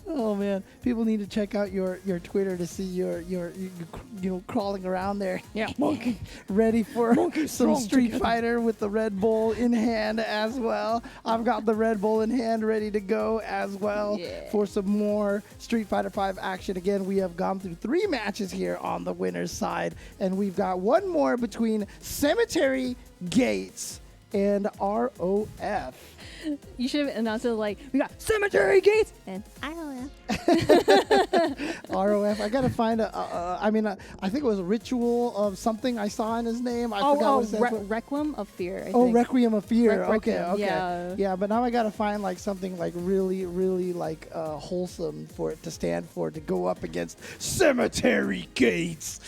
Oh man, people need to check out your Twitter to see your crawling around there. Yeah, monkey, ready for some Street Fighter with the Red Bull in hand as well. I've got the Red Bull in hand, ready to go as well for some more Street Fighter 5 action. Again, we have gone through 3 matches here on the winner's side, and we've got one more between Cemetery Gates and ROF. You should have announced it like, we got Cemetery Gates and ROF. ROF. I gotta find I think it was a Ritual of something I saw in his name. I forgot what it said. Requiem of Fear. I Oh, think. Requiem of Fear. Okay. Yeah. But now I gotta find like something like really, really like wholesome for it to stand for, to go up against Cemetery Gates.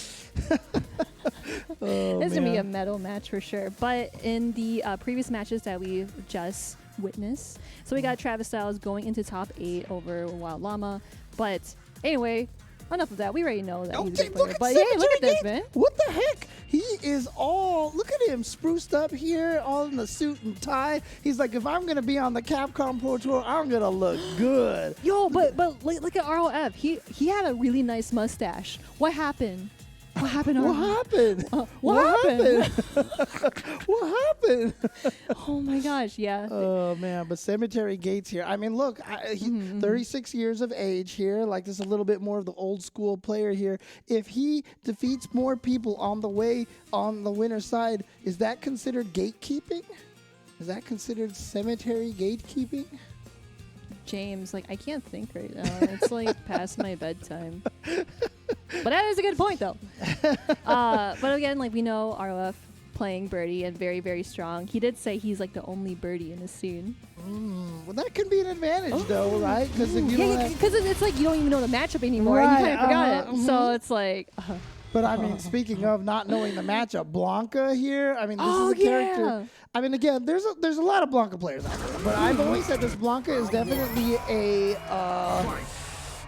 It's gonna be a metal match for sure. But in the previous matches that we've just witnessed, so we got Travis Styles going into top 8 over Wild Llama. But anyway, enough of that. We already know that he's a good player. But hey, look at this, man. What the heck? He is all, look at him, spruced up here, all in the suit and tie. He's like, if I'm gonna be on the Capcom Pro Tour, I'm gonna look good. Yo, but look at ROF. He had a really nice mustache. What happened? What happened? What happened? What happened? What happened? Oh my gosh, yeah. Oh man, but Cemetery Gates here. I mean, look, 36 years of age here. Like, this is a little bit more of the old school player here. If he defeats more people on the way on the winner's side, is that considered gatekeeping? Is that considered cemetery gatekeeping? James, like, I can't think right now. It's like past my bedtime. But that is a good point, though. But again, like, we know ROF playing Birdie and very, very strong. He did say he's like the only Birdie in the scene. Well, that can be an advantage, though, right? Because it's like you don't even know the matchup anymore, and you kind of forgot it. So it's like. But I mean, speaking of not knowing the matchup, Blanca here. I mean, this is a character. I mean, again, there's a lot of Blanca players out there, but I've always said this Blanca is definitely a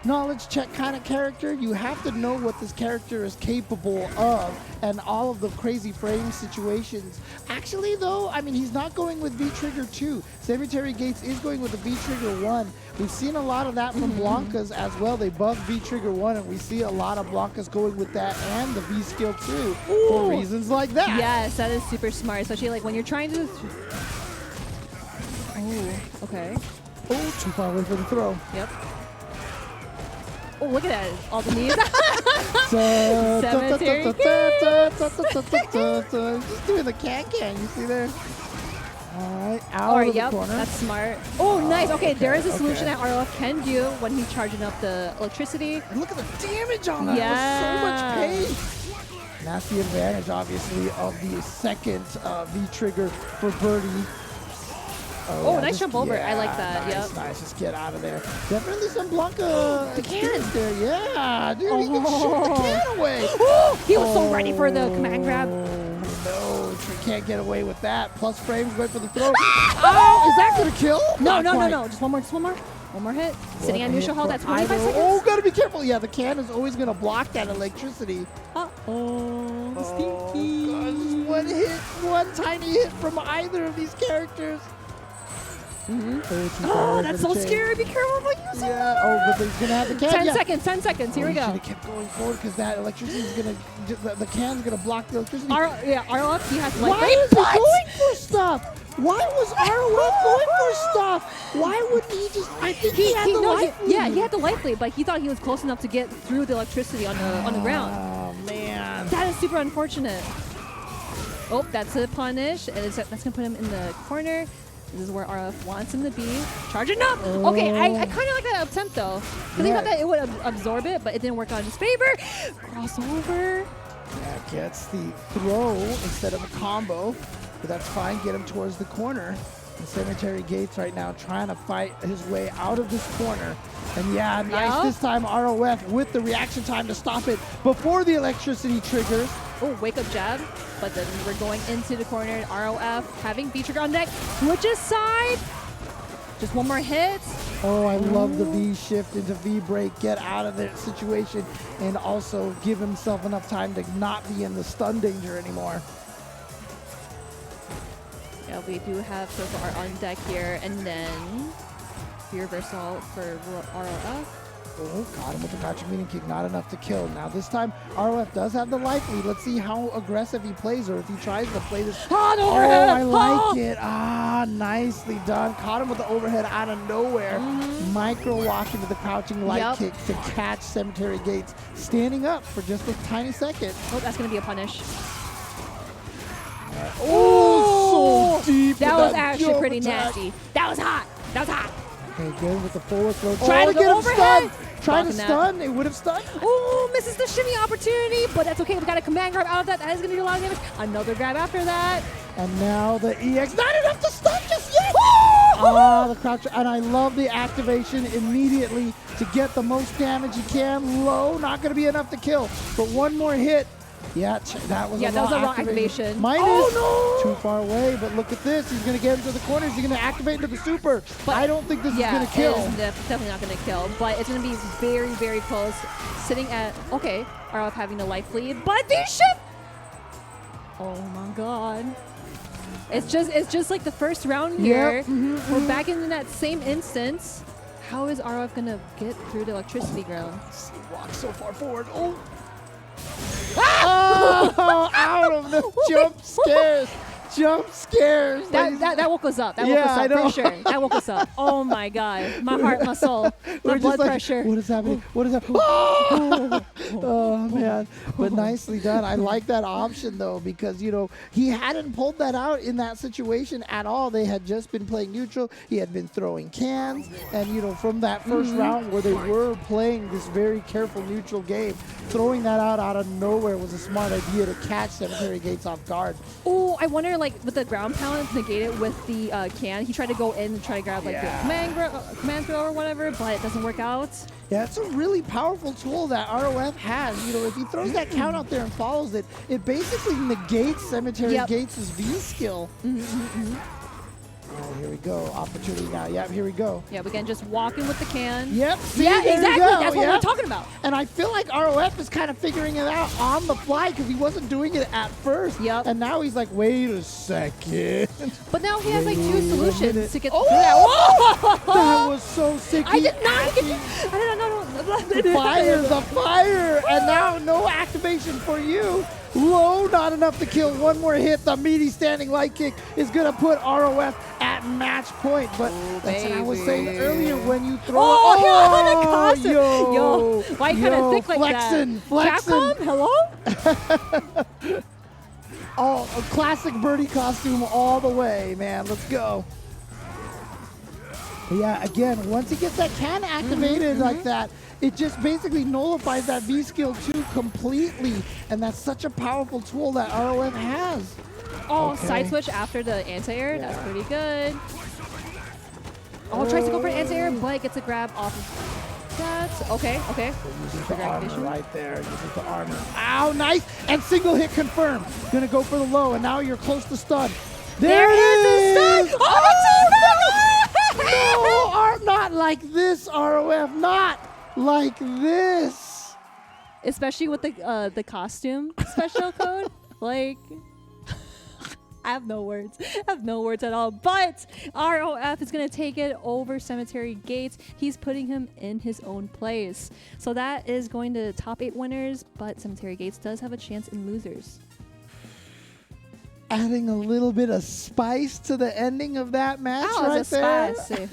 knowledge check kind of character. You have to know what this character is capable of and all of the crazy frame situations. Actually, though, I mean, he's not going with V-Trigger 2. Cemetery Gates is going with the V-Trigger 1. We've seen a lot of that from Blanca's as well. They buff V-Trigger 1, and we see a lot of Blanca's going with that and the V-Skill 2 for reasons like that. Yes, that is super smart, especially like when you're trying to... Oh, okay. Oh, too far away for the throw. Yep. Oh, look at that. All the knees. Just doing the can. You see there? All right, out of the corner. That's smart. Oh, nice. Okay, there is a solution that ROF can do when he's charging up the electricity. And look at the damage on that. Yeah. That was so much pain. And that's the advantage, obviously, of the second V-Trigger for Birdie. Oh, nice jump over. I like that. Nice. Just get out of there. Definitely some Blanca experience there. Yeah, dude, he can shoot the can away. He was so ready for the command grab. No, he can't get away with that. Plus frames, wait for the throw. Oh, is that going to kill? No. Just one more. One more hit. Sitting on neutral hold. That's 25 seconds. Oh, gotta be careful. Yeah, the can is always going to block that electricity. Stinky. Gosh, one tiny hit from either of these characters. Oh, that's so scary. Be careful about using that. Oh, but he's going to have the can. 10 seconds. Here we go. He should have kept going forward because that electricity is going to, the can's going to block the electricity. ROF, he has to Why is he going for stuff? Why was ROF going for stuff? Why wouldn't he just, I think he had the life lead. Yeah, he had the life lead, but he thought he was close enough to get through the electricity on the ground. Oh, man. That is super unfortunate. Oh, that's a punish. That's going to put him in the corner. This is where RF wants him to be. Charging up! Okay, I kind of like that attempt, though. Because he thought that it would absorb it, but it didn't work out in his favor. Crossover. Yeah, gets the throw instead of a combo. But that's fine. Get him towards the corner. And Cemetery Gates right now trying to fight his way out of this corner. And yeah, nice this time ROF with the reaction time to stop it before the electricity triggers. Oh, wake up jab. But then we're going into the corner. ROF having V-trigger on deck. Switches side. Just one more hit. Oh, I love the V shift into V break, get out of that situation, and also give himself enough time to not be in the stun danger anymore. Yeah, we do have Circle Art on deck here, and then reversal for ROF. Oh, got him with the crouching meeting kick, not enough to kill. Now this time, ROF does have the life lead. Let's see how aggressive he plays, or if he tries to play this. Oh, I like it. Ah, nicely done. Caught him with the overhead out of nowhere. Micro walk into the crouching light kick to catch Cemetery Gates, standing up for just a tiny second. Oh, that's going to be a punish. Oh, so deep. That was actually pretty nasty. That was hot. That was hot. Okay, good with the forward throw. Trying to get him stunned. Trying to stun. It would have stunned. Oh, misses the shimmy opportunity, but that's okay. We got a command grab out of that. That is going to do a lot of damage. Another grab after that. And now the EX. Not enough to stun just yet. The crouch. And I love the activation immediately to get the most damage you can. Low. Not going to be enough to kill. But one more hit. Yeah, that was a wrong activation. Minus too far away, but look at this. He's going to get into the corners. He's going to activate into the super. But I don't think this is going to kill. It's definitely not going to kill, but it's going to be very, very close. Sitting at, okay, RF having a life lead, but the shift. Oh my God. It's just like the first round here. We're back in that same instance. How is RF going to get through the electricity ground? He walks so far forward. Oh, out of the jump scares. Jump scares. That woke us up. That woke us up, for sure. That woke us up. Oh my God. My heart, my soul. My blood pressure. What is happening? What is happening? Oh, man. But nicely done. I like that option, though, because, you know, he hadn't pulled that out in that situation at all. They had just been playing neutral. He had been throwing cans. And, you know, from that first round where they were playing this very careful neutral game, throwing that out of nowhere was a smart idea to catch Cemetery Gates off guard. Oh, I wonder, like, with the ground pound, negate it with the can. He tried to go in and try to grab, like, the command throw or whatever, but it doesn't work out. Yeah, it's a really powerful tool that ROF has. You know, if he throws that count out there and follows it, it basically negates Cemetery Gates' V skill. Oh, here we go. Opportunity now. Yep, here we go. Yeah, we can just walk in with the can. Yep. See, yeah, exactly. That's what we're talking about. And I feel like ROF is kind of figuring it out on the fly because he wasn't doing it at first. Yep. And now he's like, wait a second. But now he has like two solutions to get through that. That was so sick. I did not get the fire. And now no activation for you. Low, not enough to kill. One more hit. The meaty standing light kick is going to put ROF at match point. But that's what I was saying earlier when you throw yo, why you kind of think like that? Flexing. Capcom, hello? Oh, a classic birdie costume all the way, man. Let's go. But yeah, again, once he gets that can activated like that, it just basically nullifies that V skill 2 completely. And that's such a powerful tool that ROF has. Oh, side switch after the anti-air. That's pretty good. Oh, tries to go for an anti-air, but gets a grab off of that. Okay. Uses the armor right there. Uses the armor. Ow, nice. And single hit confirmed. Gonna go for the low, and now you're close to stun. There is a stun. No, not like this, ROF. Not like this. Especially with the costume special code. Like, I have no words. I have no words at all. But ROF is going to take it over Cemetery Gates. He's putting him in his own place. So that is going to top 8 winners, but Cemetery Gates does have a chance in losers. Adding a little bit of spice to the ending of that match right there. Spicy.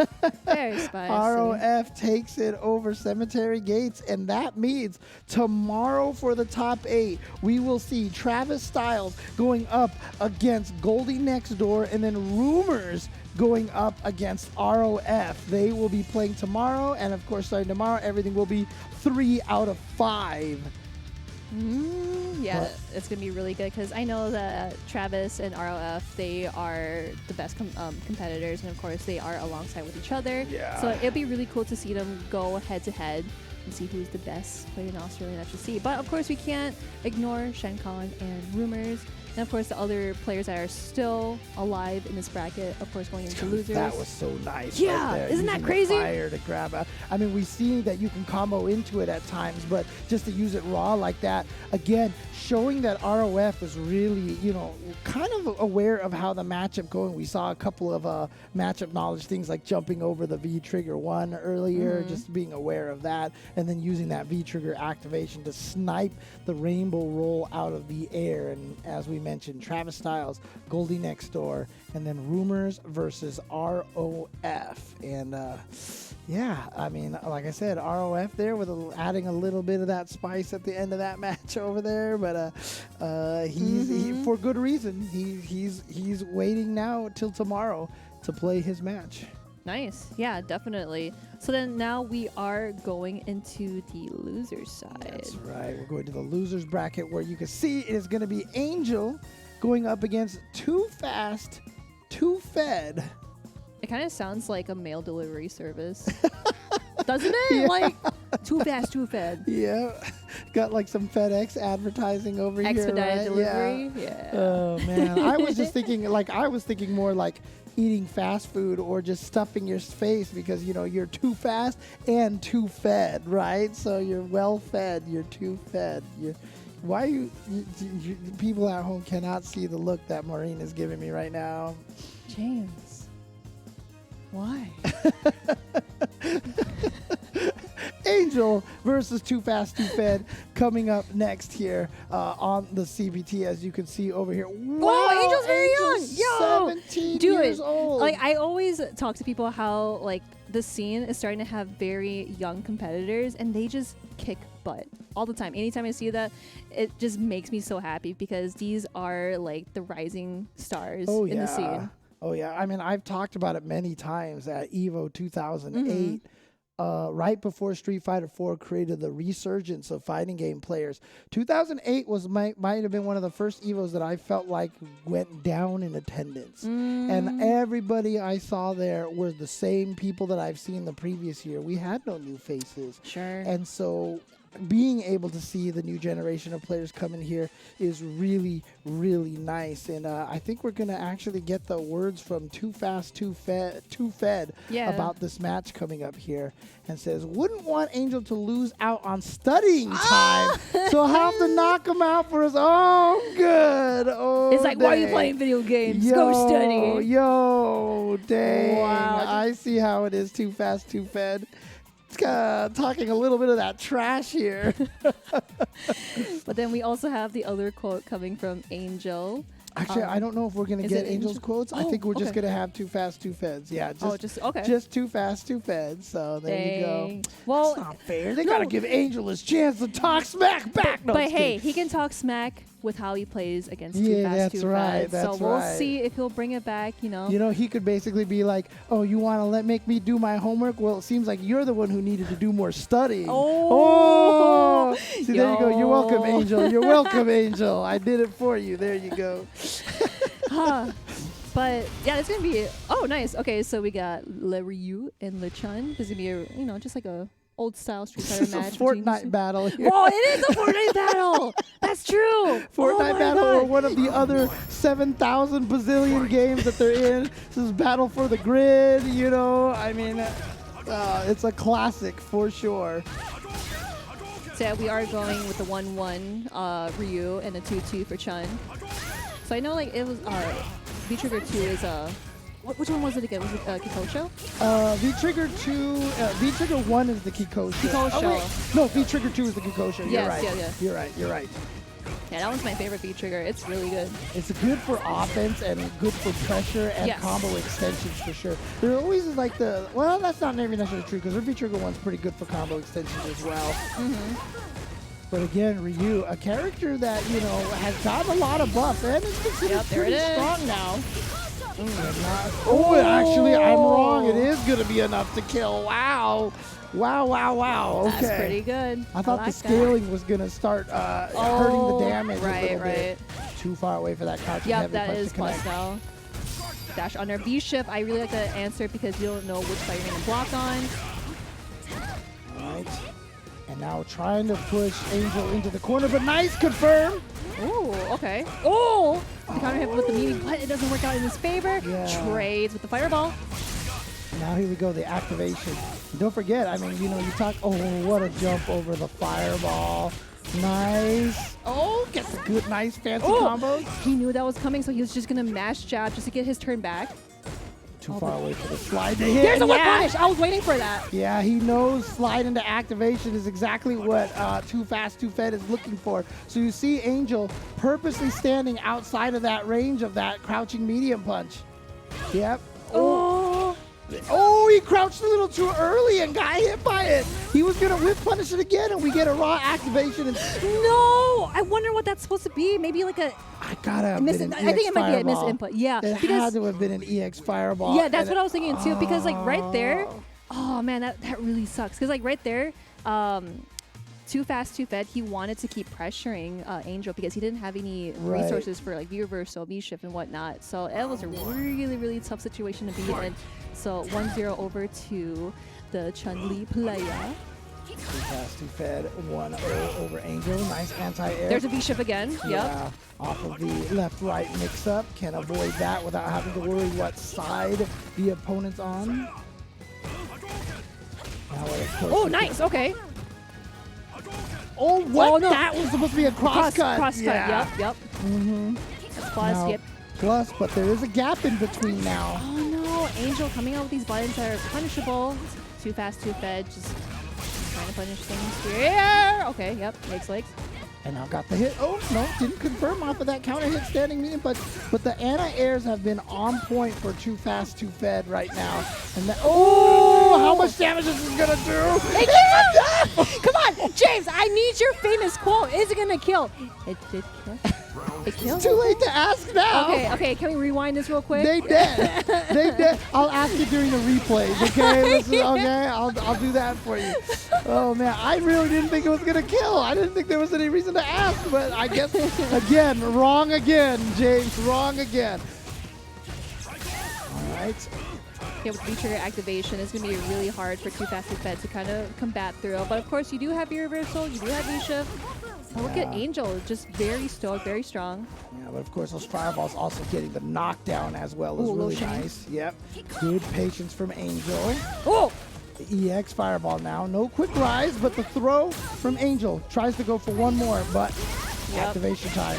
Very spicy. ROF takes it over Cemetery Gates, and that means tomorrow for the top 8, we will see Travis Styles going up against Goldie Next Door, and then Rumors going up against ROF. They will be playing tomorrow, and of course, starting tomorrow, everything will be 3 out of 5. Yeah, But- it's gonna be really good because I know that Travis and ROF, they are the best competitors, and of course they are alongside with each other. Yeah. So it'd be really cool to see them go head to head and see who's the best player in Australian FC. But of course we can't ignore Shenkan and Rumors. And of course, the other players that are still alive in this bracket, of course, going into losers. That was so nice. Yeah, right there, isn't that using the crazy? Fire to grab out. I mean, we see that you can combo into it at times, but just to use it raw like that, again, showing that ROF is really, kind of aware of how the matchup going. We saw a couple of matchup knowledge things like jumping over the V trigger 1 earlier, just being aware of that, and then using that V trigger activation to snipe the rainbow roll out of the air. And as we mentioned, Travis Styles, Goldie next door, and then Rumors versus ROF. And yeah, I mean, like I said, ROF there with adding a little bit of that spice at the end of that match over there, but he for good reason. He's waiting now till tomorrow to play his match. Nice. Yeah, definitely. So then now we are going into the loser's side. That's right. We're going to the losers bracket where you can see it is going to be Angel going up against Too Fast, Too Fed. It kind of sounds like a mail delivery service. Doesn't it? Yeah. Like, too fast, too fed. Yeah. Got like some FedEx advertising over Expedited here, right? delivery. Yeah. Oh, man. I was just thinking, more like eating fast food or just stuffing your face because, you're too fast and too fed, right? So you're well fed, you're too fed. Why you people at home cannot see the look that Maureen is giving me right now. James. Why? Angel versus Too Fast, Too Fed coming up next here on the CBT, as you can see over here. Wow, Angel's very young. 17 Dude, years old. Like, I always talk to people how, like, the scene is starting to have very young competitors, and they just kick butt all the time. Anytime I see that, it just makes me so happy because these are, like, the rising stars in the scene. Oh, yeah. I mean, I've talked about it many times at EVO 2008. Right before Street Fighter 4 created the resurgence of fighting game players. 2008 might have been one of the first EVOs that I felt like went down in attendance. And everybody I saw there were the same people that I've seen the previous year. We had no new faces. Sure. And so being able to see the new generation of players come in here is really, really nice. And I think we're going to actually get the words from Too Fast, Too Fed about this match coming up here. And says, wouldn't want Angel to lose out on studying time. So I'll have to knock him out for us. Oh, good. Oh, it's like, why are you playing video games? Go study. Yo, dang. Wow. I see how it is, Too Fast, Too Fed. Talking a little bit of that trash here. But then we also have the other quote coming from Angel. Actually, I don't know if we're going to get Angel's quotes. I think we're just going to have Too Fast, Too Feds. Yeah, just Too Fast, Too Feds. So there you go. Well, that's not fair. They got to give Angel his chance to talk smack back. No, but hey, he can talk smack with how he plays against Too Fast, Too Fed. So we'll see if he'll bring it back, he could basically be like, oh, you want to make me do my homework? Well, it seems like you're the one who needed to do more studying. Oh. See, there you go. You're welcome, Angel. You're welcome, Angel. I did it for you. There you go. But yeah, it's gonna be nice. Okay, so we got Le Ryu and Le Chun. This is gonna be just like a old style Street Fighter match. It's a Fortnite battle here. Oh, it is a Fortnite battle. That's true. Fortnite battle or one of the other 7,000 bazillion games that they're in. This is Battle for the Grid. I mean, it's a classic for sure. So yeah, we are going with the 1-1 Ryu and the 2-2 for Chun. So I know it was V-Trigger 2 is which one was it again? Was it Kikosho? V-Trigger 2, V-Trigger 1 is the Kikosho. Kikosho. No, V-Trigger 2 is the Kikosho. You're yes, right. Yeah. You're right. Yeah, that one's my favorite V-Trigger. It's really good. It's good for offense and good for pressure and combo extensions for sure. There always is that's not maybe necessarily true because the V-Trigger 1's pretty good for combo extensions as well. But again, Ryu, a character that, has gotten a lot of buff and is considered pretty strong now. Oh, actually, I'm wrong. It is going to be enough to kill. Wow. Wow. Okay. That's pretty good. I thought the scaling was going to start hurting the damage a little bit. Too far away for that crouching heavy that punch is to connect. plus now. Dash under B shift. I really like the answer because you don't know which side you're going to block on. All right. And now trying to push Angel into the corner, but nice confirm. Oh, okay. Oh! The counter hit with the meaty, but it doesn't work out in his favor. Yeah. Trades with the fireball. Now here we go, the activation. And don't forget, I mean, you know, you talk, oh, what a jump over the fireball. Nice. Oh, gets a good, nice, fancy combo. He knew that was coming, so he was just going to mash jab just to get his turn back. Too far away for the slide to hit. There's a whip punish. I was waiting for that. Yeah, he knows slide into activation is exactly what Too Fast, Too Fed is looking for. So you see Angel purposely standing outside of that range of that crouching medium punch. Yep. Oh, he crouched a little too early and got hit by it. He was going to whip punish it again, and we get a raw activation. No! I wonder what that's supposed to be. Maybe like a... I gotta have been an EX I think it might be a fireball. misinput. Yeah. It had to have been an EX fireball. Yeah, that's what I was thinking too. Because like right there... Oh, man, that really sucks. Because like right there... Too Fast, Too Fed, he wanted to keep pressuring Angel because he didn't have any resources for like V-reversal, V-shift, and whatnot. So it was a really tough situation to be in. So 1-0 over to the Chun-Li player. Too Fast, Too Fed, 1-0 over Angel. Nice anti-air. There's a V-shift again. Yeah, Yep. off of the left-right mix-up. Can avoid that without having to worry what side the opponent's on. Oh, nice. Okay. Oh, what? Oh, no. That was supposed to be a cross-cut. Cross-cut, yep. Mm-hmm. Plus, now, yep. Plus, but there is a gap in between now. Oh, no. Angel coming out with these buttons that are punishable. Too Fast, Too Fed, just trying to punish things here. Okay, yep. Legs. And now got the hit. Oh, no, didn't confirm off of that counter hit standing medium, but the anti-airs have been on point for Too Fast, Too Fed right now. And that, how much damage is this going to do? Come on, James, I need your famous quote. Is it going to kill? It did kill. It killed. It's too late to ask now. Okay, can we rewind this real quick? They dead. I'll ask you during the replays, okay? Okay, I'll do that for you. Oh, man, I really didn't think it was going to kill. I didn't think there was any reason to ask, but I guess, again, wrong again, James, wrong again. All right. Yeah, with V-trigger activation, it's going to be really hard for Too Fast, Too Fed to kind of combat through. But, of course, you do have your reversal, you do have V-shift. Oh, look at Angel, just very stoic, very strong. Yeah, but of course those fireballs also getting the knockdown as well is really nice. Yep. Good patience from Angel. Oh! The EX fireball now. No quick rise, but the throw from Angel. Tries to go for one more, but activation time.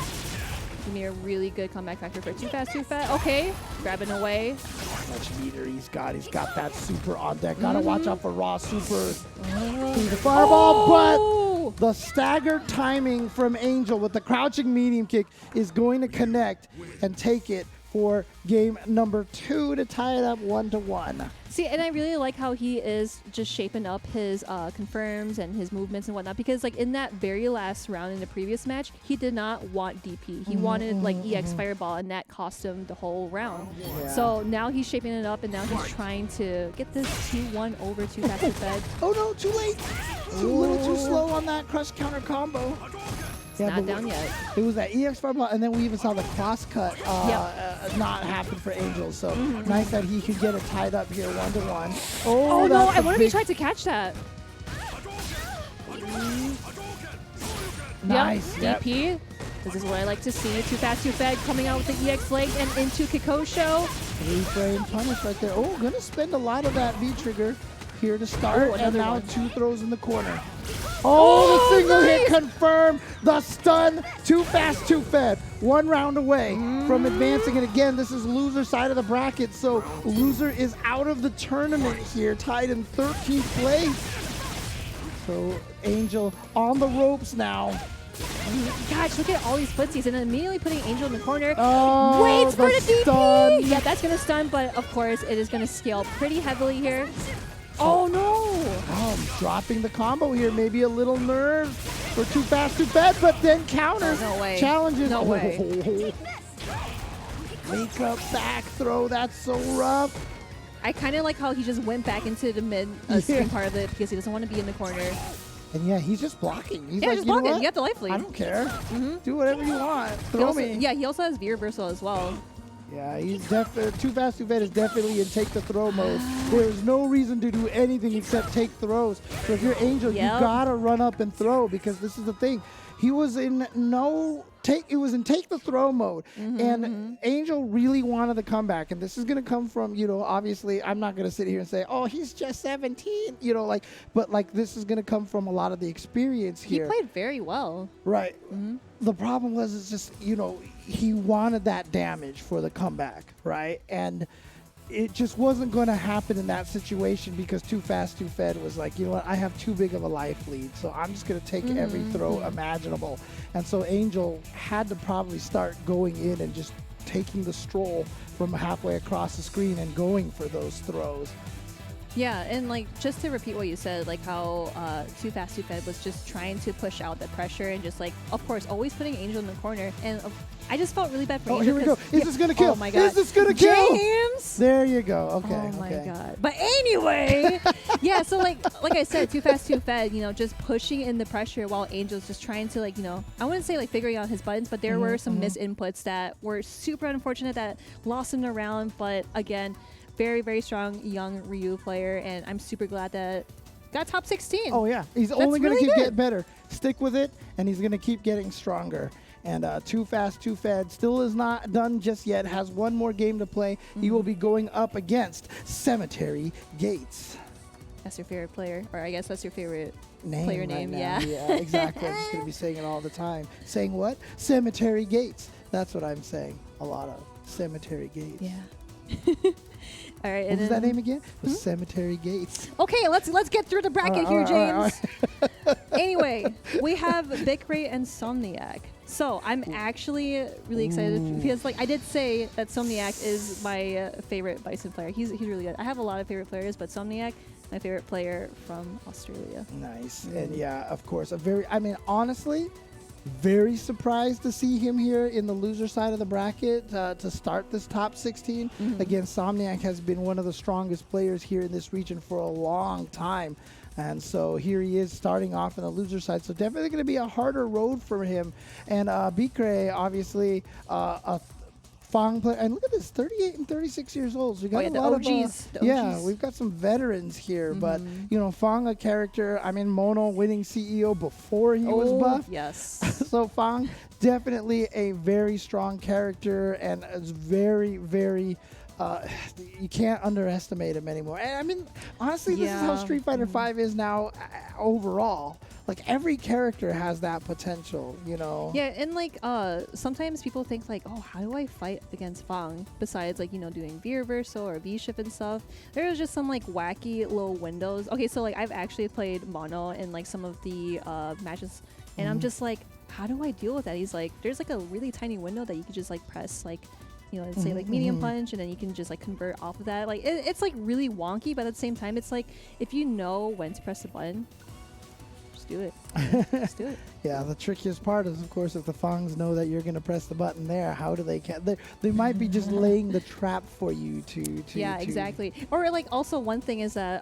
Give me a really good comeback factor for Too Fast, Too Fed. Okay, grabbing away. How much meter he's got. He's got that super on deck. Gotta watch out for raw super. The fireball, but the staggered timing from Angel with the crouching medium kick is going to connect and take it for game number 2 to tie it up 1-1. See, and I really like how he is just shaping up his confirms and his movements and whatnot, because like in that very last round in the previous match, he did not want DP. He wanted like EX Fireball, and that cost him the whole round. Yeah. So now he's shaping it up, and now he's trying to get this 2-1 over Too Fast, Too Fed. Oh no, too late. A little too slow on that crush counter combo. Not down yet. It was that EX fireball, and then we even saw the cross cut not happen for Angel. So nice that he could get it tied up here 1-1. Oh no! I wonder if he tried to catch that. Nice. Yep. DP. This is what I like to see. Too Fast, Too Fed coming out with the EX leg and into Kikosho. 3-frame punish right there. Oh, gonna spend a lot of that V trigger here to start, and now 2 throws in the corner. Oh, the single hit confirmed. The stun. Too Fast, Too Fed. 1 round away from advancing. And again, this is loser side of the bracket. So loser is out of the tournament here, tied in 13th place. So Angel on the ropes now. Gosh, look at all these footsies, and then immediately putting Angel in the corner. Oh, waits for the DP. Stun. Yeah, that's going to stun, but of course it is going to scale pretty heavily here. Oh no! Oh, dropping the combo here. Maybe a little nerves for Too Fast, Too Fed, but then counters. No way. Challenges. No way. Makeup back throw. That's so rough. I kind of like how he just went back into the mid screen part of it because he doesn't want to be in the corner. And yeah, he's just blocking. He's yeah, like, just you know blocking. what? You got the life lead. I don't care. Do whatever you want. Throw me. Yeah, he also has V reversal as well. Yeah, he's definitely Too Fast Too Fed is definitely in take the throw mode. There's no reason to do anything except take throws. So if you're Angel, you gotta run up and throw because this is the thing. He was in it was in take the throw mode, and Angel really wanted the comeback. And this is gonna come from, you know, obviously I'm not gonna sit here and say, oh, he's just 17, you know, like, but like this is gonna come from a lot of the experience here. He played very well. Right. The problem was, it's just, you know, he wanted that damage for the comeback, right? And it just wasn't going to happen in that situation because Too Fast Too Fed was like, you know what, I have too big of a life lead, so I'm just going to take every throw imaginable. And so Angel had to probably start going in and just taking the stroll from halfway across the screen and going for those throws. Yeah, and like just to repeat what you said, like how Too Fast Too Fed was just trying to push out the pressure and just like, of course, always putting Angel in the corner. And I just felt really bad for Angel. Oh, here we go. Is this going to kill? Oh my God. Is this going to kill? James! There you go. Okay. Oh my God. But anyway, yeah, so like I said, Too Fast Too Fed, you know, just pushing in the pressure while Angel's just trying to, like, you know, I wouldn't say like figuring out his buttons, but there were some missed inputs that were super unfortunate that lost him the round. But again, very, very strong young Ryu player, and I'm super glad that got top 16. Oh, yeah. He's only going to really keep good. getting better. Stick with it, and he's going to keep getting stronger. And Too Fast Too Fed still is not done just yet, has one more game to play. He will be going up against Cemetery Gates. That's your favorite player, or I guess that's your favorite right player name, now. yeah. Yeah, exactly. I'm just going to be saying it all the time. Saying what? Cemetery Gates. That's what I'm saying. A lot of Cemetery Gates. Yeah. All right. What was that name again? It was Cemetery Gates. Okay, let's get through the bracket here, James. All right. Anyway, we have Bickray and Somniac. So I'm actually really excited because, like, I did say that Somniac is my favorite Bison player. He's really good. I have a lot of favorite players, but Somniac, my favorite player from Australia. Nice. And yeah, of course, honestly, very surprised to see him here in the loser side of the bracket to start this top 16. Again, Somniac has been one of the strongest players here in this region for a long time. And so here he is starting off in the loser side. So definitely going to be a harder road for him. And Bikre, obviously, a Fang player. And look at this, 38 and 36 years old. So we got a lot OGs, of yeah, we've got some veterans here. But, you know, Fang, a character, Mono winning CEO before he was buff. Yes. So Fang, definitely a very strong character and is very, very... you can't underestimate him anymore. And I mean, honestly, this is how Street Fighter V is now overall. Like, every character has that potential, you know? Yeah, and like, sometimes people think like, oh, how do I fight against Fang? Besides, like, you know, doing V reversal or V shift and stuff. There's just some like wacky little windows. Okay, so like, I've actually played Mono in like some of the matches, and I'm just like, how do I deal with that? He's like, there's like a really tiny window that you could just like press like, you know, let's say like medium punch, and then you can just like convert off of that. Like it's like really wonky, but at the same time, it's like if you know when to press the button, just do it. Just do it. Yeah, the trickiest part is, of course, if the Fangs know that you're going to press the button there, how do they they might be just laying the trap for you to yeah, exactly. Or like also one thing is that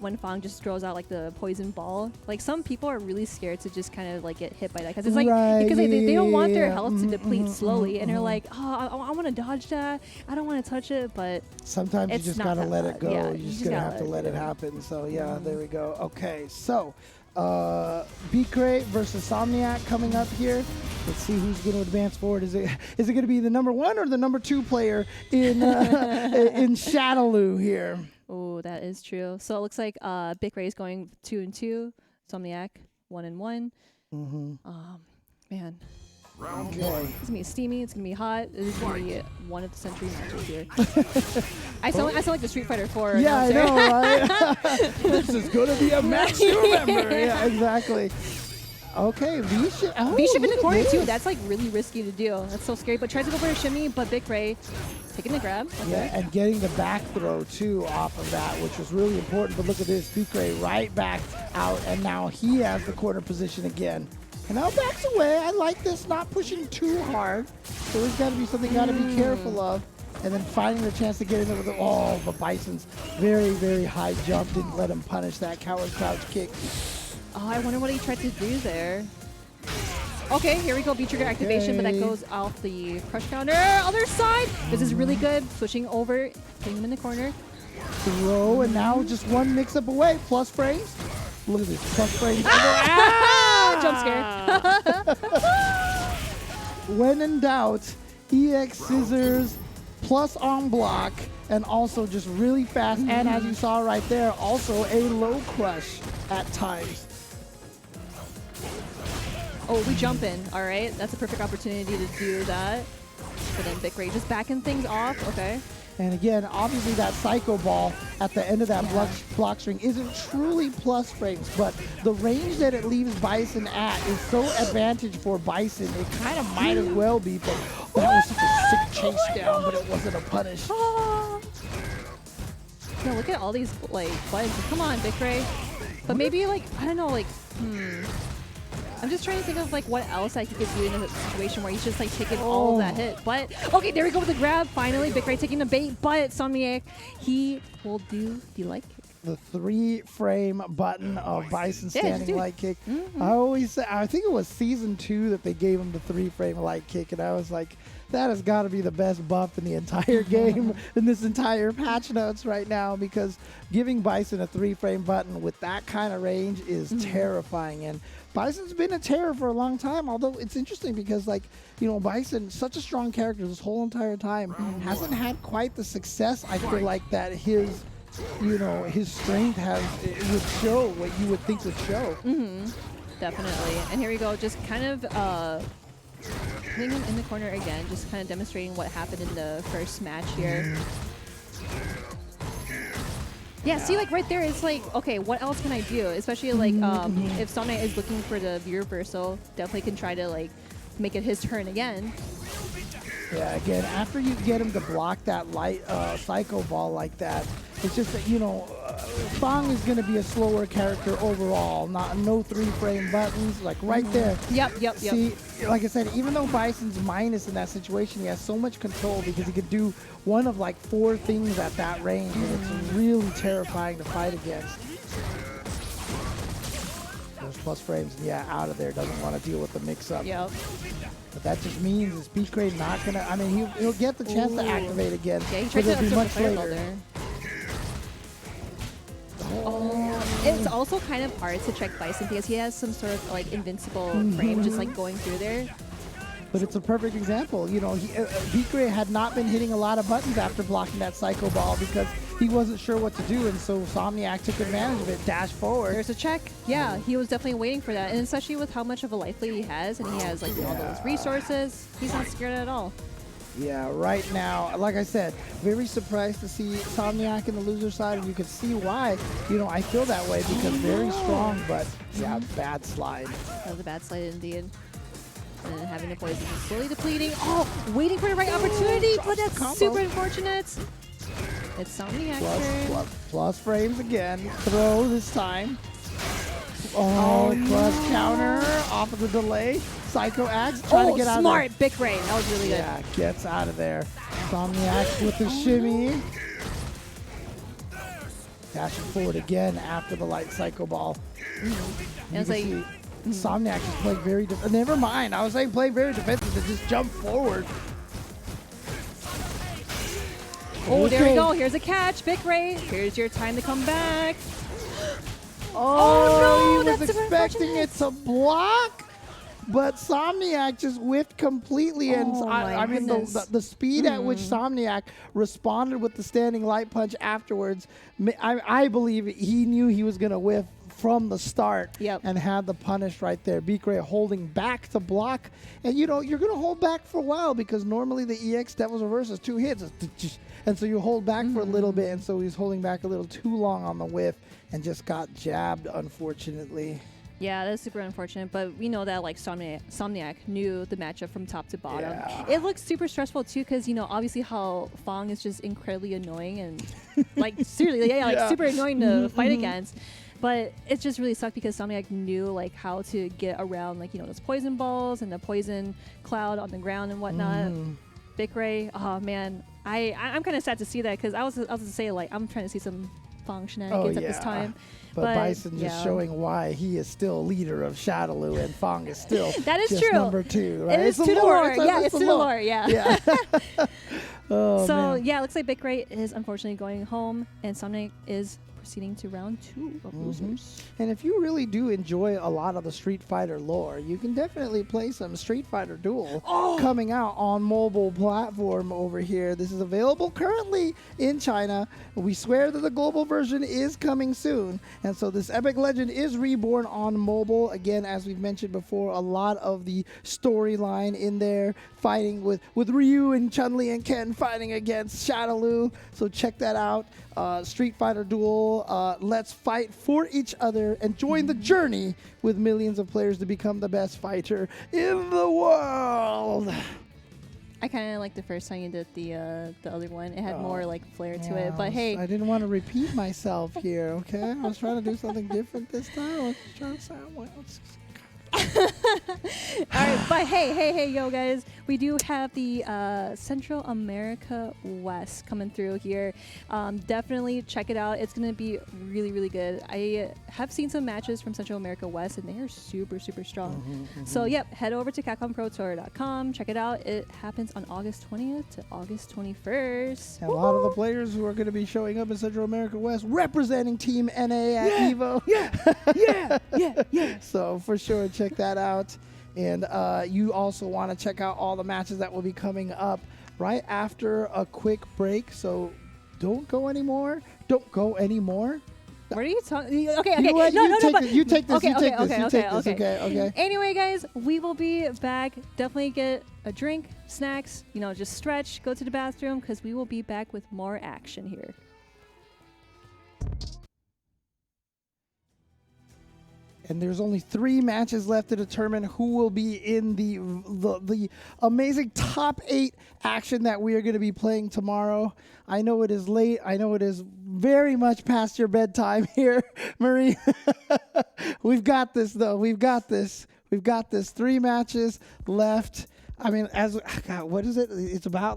when Fang just throws out like the poison ball, like some people are really scared to just kind of like get hit by that because it's like because they don't want their health to deplete slowly, and they're like, oh, I want to dodge that, I don't want to touch it, but sometimes you just gotta let it go. Yeah, you're just gonna have to let it happen. So yeah, there we go. Okay, so Bikre versus Somniac coming up here. Let's see who's going to advance forward. Is it going to be the number 1 or the number 2 player in in Shadaloo here? Oh, that is true. So it looks like Bikre is going 2-2, Somniac 1-1. Man. Okay. It's gonna be steamy. It's gonna be hot. It's gonna be one of the century matches here. I sound like the Street Fighter 4. Yeah, I know, right? This is gonna be a match to remember. Yeah, exactly. Okay, V-Ship. Oh, V-Ship in the corner too. That's like really risky to do. That's so scary. But tries to go for a shimmy, but Bikre taking the grab. Okay. Yeah, and getting the back throw too off of that, which was really important. But look at this, Bikre right back out, and now he has the corner position again. And now backs away. I like this, not pushing too hard. So there's got to be something got to be careful of. And then finding the chance to get in there with the Bison's very, very high jump didn't let him punish that coward crouch kick. Oh, I wonder what he tried to do there. Okay, here we go, B-trigger activation, but that goes off the crush counter. Other side! This is really good. Switching over, putting him in the corner. Throw, and now just one mix-up away. Plus frames. Look at this, plus frames. Jump scare. When in doubt, EX scissors, plus on block, and also just really fast, and as you saw right there, also a low crush at times. Oh, we jump in. All right, that's a perfect opportunity to do that. But then Big Ray just backing things off. Okay. And again, obviously that Psycho Ball at the end of that block string isn't truly plus frames, but the range that it leaves Bison at is so advantage for Bison, it kind of might as well be, but that was such a sick chase down, but it wasn't a punish. Oh. No, look at all these, like, buttons. Come on, Big Ray. But maybe, like, I don't know, like, I'm just trying to think of like what else I could do in a situation where he's just like taking all of that hit. But okay, there we go with the grab. Finally, Big Ray taking the bait, but Somniac, he will do the light kick. The 3-frame button of Bison standing light kick. I always say, I think it was season 2 that they gave him the 3-frame light kick, and I was like, that has got to be the best buff in the entire game, in this entire patch notes right now, because giving Bison a 3-frame button with that kind of range is terrifying. And Bison's been a terror for a long time, although it's interesting because, like, you know, Bison, such a strong character this whole entire time, hasn't had quite the success, I feel like, that his, you know, his strength it would show, what you would think would show. Definitely. And here we go, just kind of putting him in the corner again, just kind of demonstrating what happened in the first match here. Yeah, see, like right there, it's like, okay, what else can I do? Especially like if Somniac is looking for the view reversal, definitely can try to like make it his turn again. Yeah, again, after you get him to block that light Psycho Ball like that, it's just that, you know, Fong is going to be a slower character overall. No 3-frame buttons, like right there. Yep. See, like I said, even though Bison's minus in that situation, he has so much control because he could do one of like 4 things at that range, and it's really terrifying to fight against. Those plus frames, yeah, out of there. Doesn't want to deal with the mix-up. Yep. But that just means is B-Crate not gonna. I mean, he'll get the chance to activate again. Yeah, he tried to be much later. later. It's also kind of hard to check Bison because he has some sort of like invincible frame just like going through there. But it's a perfect example. You know, B-Crate had not been hitting a lot of buttons after blocking that Psycho Ball because he wasn't sure what to do, and so Somniac took advantage of it, dashed forward. There's a check. Yeah, he was definitely waiting for that, and especially with how much of a life lead he has, and he has like all those resources, he's not scared at all. Yeah, right now, like I said, very surprised to see Somniac in the loser side, and you can see why. You know, I feel that way because very strong, but yeah, bad slide. That was a bad slide indeed. And then having the poison slowly depleting. Oh, waiting for the right opportunity, but that's super unfortunate. It's Somniac turn. Plus frames again. Throw this time. Oh, plus counter off of the delay. Psycho Axe trying to get out of there. Smart, Big Ray. That was really good. Yeah, gets out of there. Somniac with the shimmy. Dashing forward again after the light Psycho Ball. And it's like Somniac just played very defensive. Never mind. I was saying play very defensive to just jump forward. Oh, there we go. Here's a catch. Big Ray. Here's your time to come back. Oh, no, he was expecting it to block, but Somniac just whiffed completely. And I mean, the speed at which Somniac responded with the standing light punch afterwards, I believe he knew he was going to whiff from the start and had the punish right there. B-Cray holding back to block. And, you know, you're going to hold back for a while because normally the EX Devil's Reverse is 2 hits. And so you hold back for a little bit, and so he's holding back a little too long on the whiff and just got jabbed, unfortunately. Yeah, that's super unfortunate, but we know that like Somniac knew the matchup from top to bottom. Yeah. It looks super stressful too, because you know obviously how Fong is just incredibly annoying and like seriously, like super annoying to fight against. But it just really sucked because Somniac knew like how to get around like those poison balls and the poison cloud on the ground and whatnot. Big Ray, oh man, I'm kind of sad to see that because I was to say like I'm trying to see some Fong shenanigans at this time. But Bison just showing why he is still leader of Shadaloo and Fong is still that is just true. number 2, right? It is to the lore. It's to the lore. Yeah. Oh, so man. yeah, it looks like Big Ray is unfortunately going home, and Sonic is proceeding to round 2 of losers. And if you really do enjoy a lot of the Street Fighter lore, you can definitely play some Street Fighter Duel coming out on mobile platform over here. This is available currently in China. We swear that the global version is coming soon. And so this epic legend is reborn on mobile. Again, as we've mentioned before, a lot of the storyline in there, fighting with Ryu and Chun-Li and Ken fighting against Shadaloo. So check that out. Street Fighter Duel. Let's fight for each other and join the journey with millions of players to become the best fighter in the world. I kind of like the first time you did the other one. It had more like flair to it. But hey, I didn't want to repeat myself here. Okay, I was trying to do something different this time. I was trying to sound well. All right, but hey, yo, guys, we do have the Central America West coming through here. Definitely check it out. It's going to be really, really good. I have seen some matches from Central America West, and they are super, super strong. So, yep, head over to CapcomProTour.com. Check it out. It happens on August 20th to August 21st. And a lot of the players who are going to be showing up in Central America West representing Team NA at EVO. Yeah. So, for sure, check that out. And you also want to check out all the matches that will be coming up right after a quick break. So don't go anymore. What are you talking? Okay. You take this. Okay. Anyway, guys, we will be back. Definitely get a drink, snacks, just stretch, go to the bathroom, because we will be back with more action here. And there's only 3 matches left to determine who will be in the amazing top 8 action that we are going to be playing tomorrow. I know it is late. I know it is very much past your bedtime here, Marie. We've got this, though. We've got this. 3 matches left. I mean, what is it? It's about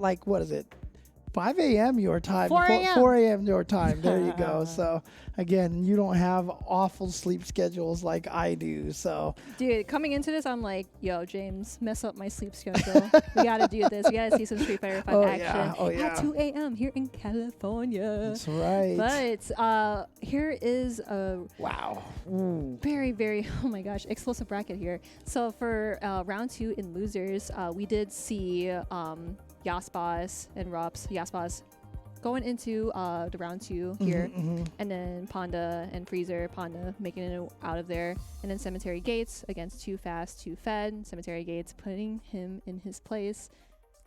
5 a.m. your time. 4 a.m. 4 a.m. your time. There you go. So, again, you don't have awful sleep schedules like I do. So, dude, coming into this, I'm like, yo, James, mess up my sleep schedule. We got to do this. We got to see some Street Fighter 5 action at 2 a.m. here in California. That's right. But here is a wow, very, very, oh my gosh, explosive bracket here. So, for round 2 in losers, we did see Yasbaz and Robs. Yasbaz going into the round 2 here, and then Panda and Freezer. Panda making it out of there, and then Cemetery Gates against Too Fast, Too Fed. Cemetery Gates putting him in his place.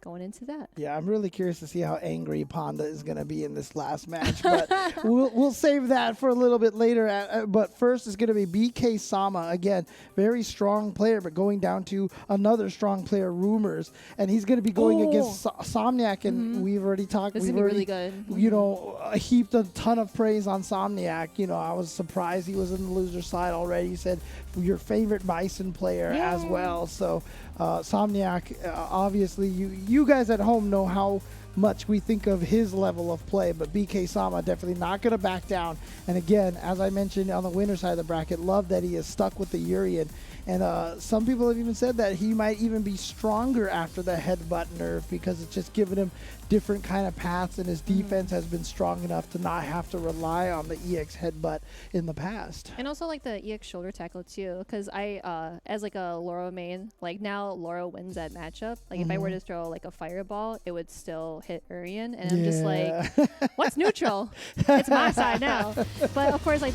Going into that. Yeah, I'm really curious to see how angry Panda is going to be in this last match, but we'll save that for a little bit later. But first is going to be BK Sama. Again, very strong player, but going down to another strong player, Rumors, and he's going to be going against Somniac, and we've already talked. This is going to be really good. Heaped a ton of praise on Somniac. I was surprised he was in the loser side already. He said your favorite Bison player as well. So Somniac, obviously, you guys at home know how much we think of his level of play, but BK Sama definitely not going to back down. And again, as I mentioned on the winner side of the bracket, love that he is stuck with the Urian. And some people have even said that he might even be stronger after the headbutt nerf because it's just given him different kind of paths, and his defense has been strong enough to not have to rely on the EX headbutt in the past. And also like the EX shoulder tackle too, because I, as like a Laura main, like now Laura wins that matchup. Like if I were to throw like a fireball, it would still hit Urian, and I'm just like, what's neutral? It's my side now. But of course, like,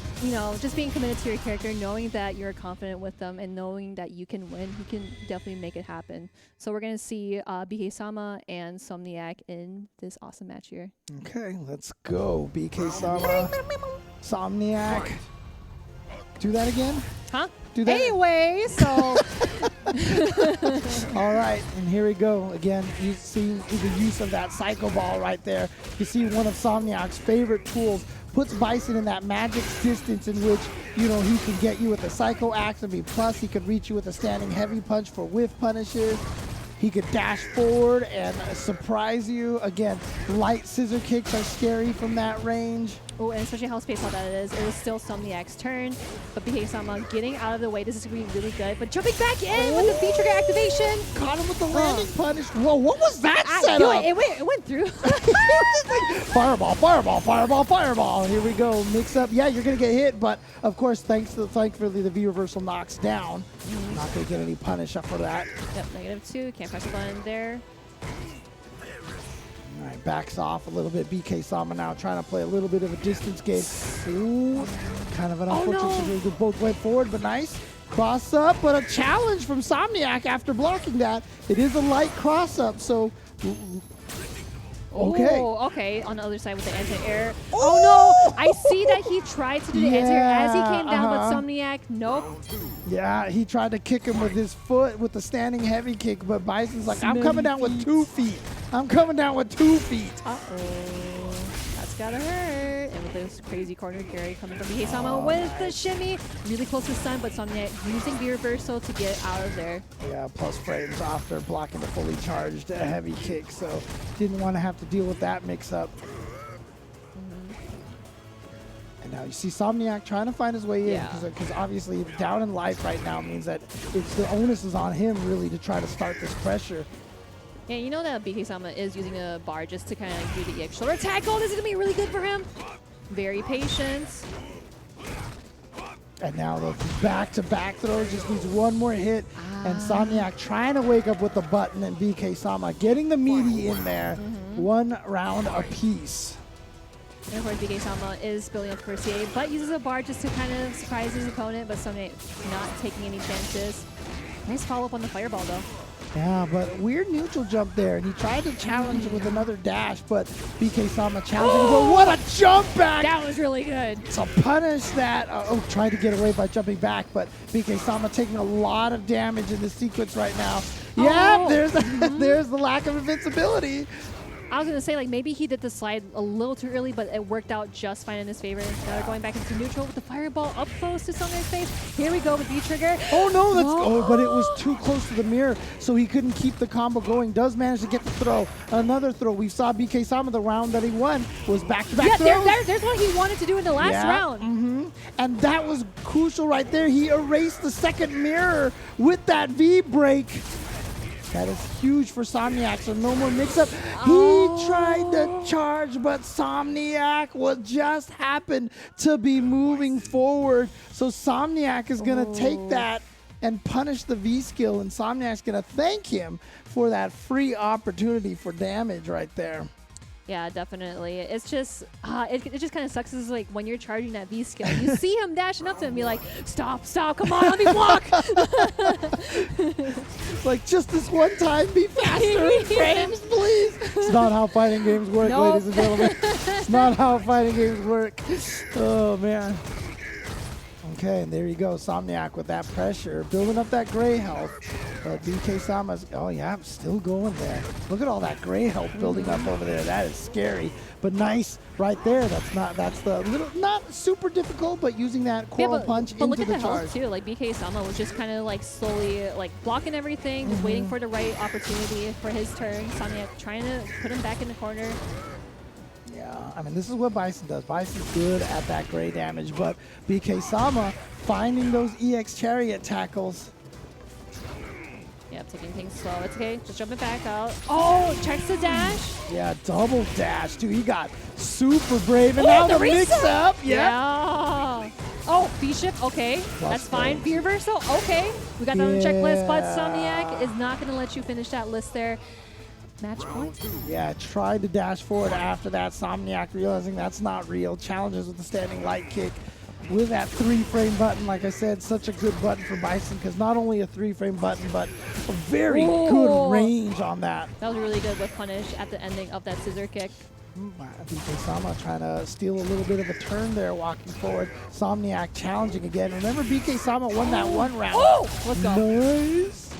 just being committed to your character, knowing that you're confident with them, and knowing that you can win, you can definitely make it happen. So we're going to see BK Sama and Somniac in this awesome match here. Okay, let's go. BK Sama, Somniac. Do that again? Huh? Do that. Anyway, so. All right, and here we go. Again, you see the use of that Psycho Ball right there. You see one of Somniac's favorite tools puts Bison in that magic distance in which, you know, he can get you with a Psycho Axe. I mean, plus he could reach you with a standing heavy punch for whiff punishes. He could dash forward and surprise you. Again, light scissor kicks are scary from that range. Oh, and especially how spaced out that it is. It was still Somniac's turn, but BK-sama getting out of the way. This is going to be really good. But jumping back in with the V-trigger activation. Caught him with the landing punish. Whoa, what was that setup? It went through. Fireball, fireball, fireball, fireball. Here we go. Mix up. Yeah, you're going to get hit, but of course, thankfully, the V reversal knocks down. Not going to get any punish up for that. Yep, -2. Can't press the button there. All right, backs off a little bit. BK-sama now trying to play a little bit of a distance game. Ooh, kind of an unfortunate situation. Both went forward, but nice. Cross up, but a challenge from Somniac after blocking that. It is a light cross up, so okay. Oh, okay. On the other side with the anti-air. Oh no! I see that he tried to do the anti-air as he came down, but Somniac, nope. Yeah, he tried to kick him with his foot with the standing heavy kick, but Bison's like, I'm coming down with 2 feet. I'm coming down with 2 feet. Uh-oh. That's gotta hurt. And with this crazy corner carry coming from BK-sama with the shimmy. Really close to stun, but Somniac using the reversal to get out of there. Yeah, plus frames after blocking the fully charged heavy kick, so didn't want to have to deal with that mix-up. And now you see Somniac trying to find his way in, because obviously down in life right now means that the onus is on him really to try to start this pressure. Yeah, you know that BK-sama is using a bar just to kind of do the EX shoulder attack. Oh, this is going to be really good for him. Very patient. And now the back-to-back throws just needs one more hit. And Somniac trying to wake up with the button, and BK-sama getting the meaty in there. 1 round apiece. And of course, BK-sama is building up for CA, but uses a bar just to kind of surprise his opponent, but Somniac not taking any chances. Nice follow-up on the fireball, though. Yeah, but weird neutral jump there, and he tried to challenge with another dash, but BK-sama challenging him. But what a jump back! That was really good. So punish that. Tried to get away by jumping back, but BK-sama taking a lot of damage in this sequence right now. Yeah, there's the lack of invincibility. I was going to say, like, maybe he did the slide a little too early, but it worked out just fine in his favor. Now they're going back into neutral with the fireball up close to Somniac's face. Here we go with V-trigger. Oh, no, but it was too close to the mirror, so he couldn't keep the combo going. Does manage to get the throw. Another throw. We saw BK-sama, the round that he won, was back-to-back throws. There's what he wanted to do in the last round. And that was crucial right there. He erased the second mirror with that V-break. That is huge for Somniac, so no more mix-up. He tried to charge, but Somniac just happened to be moving forward. So Somniac is going to take that and punish the V-skill, and Somniac's going to thank him for that free opportunity for damage right there. Yeah, definitely. It's just, it just kind of sucks. Is like when you're charging that V skill, you see him dashing up to him and be like, stop, come on, let me block. Like, just this one time, be faster in frames, please. It's not how fighting games work, ladies and gentlemen. It's not how fighting games work. Oh, man. Okay, and there you go. Somniac with that pressure, building up that gray health. But BK-sama's, still going there. Look at all that gray health building up over there. That is scary, but nice right there. That's the little, not super difficult, but using that coral punch into the charge. But look at the health too. Like BK-sama was just kind of like slowly like blocking everything, just waiting for the right opportunity for his turn. Somniac trying to put him back in the corner. Yeah, I mean, this is what Bison does. Bison's good at that gray damage, but BK-sama finding those EX chariot tackles. Yep, taking things slow. It's okay. Just jumping back out. Oh, checks the dash. Yeah, double dash, too. He got super brave, and now the mix-up. Yeah. Oh, B-shift. Okay, that's fine. B-reversal. Okay. We got that on the checklist, but Somniac is not going to let you finish that list there. Match point. Yeah, tried to dash forward after that. Somniac realizing that's not real. Challenges with the standing light kick. With that 3-frame button, like I said, such a good button for Bison, because not only a 3-frame button, but a very good range on that. That was really good with punish at the ending of that scissor kick. BK-sama trying to steal a little bit of a turn there, walking forward. Somniac challenging again. Remember, BK-sama won that one round. Oh, let's go. Nice.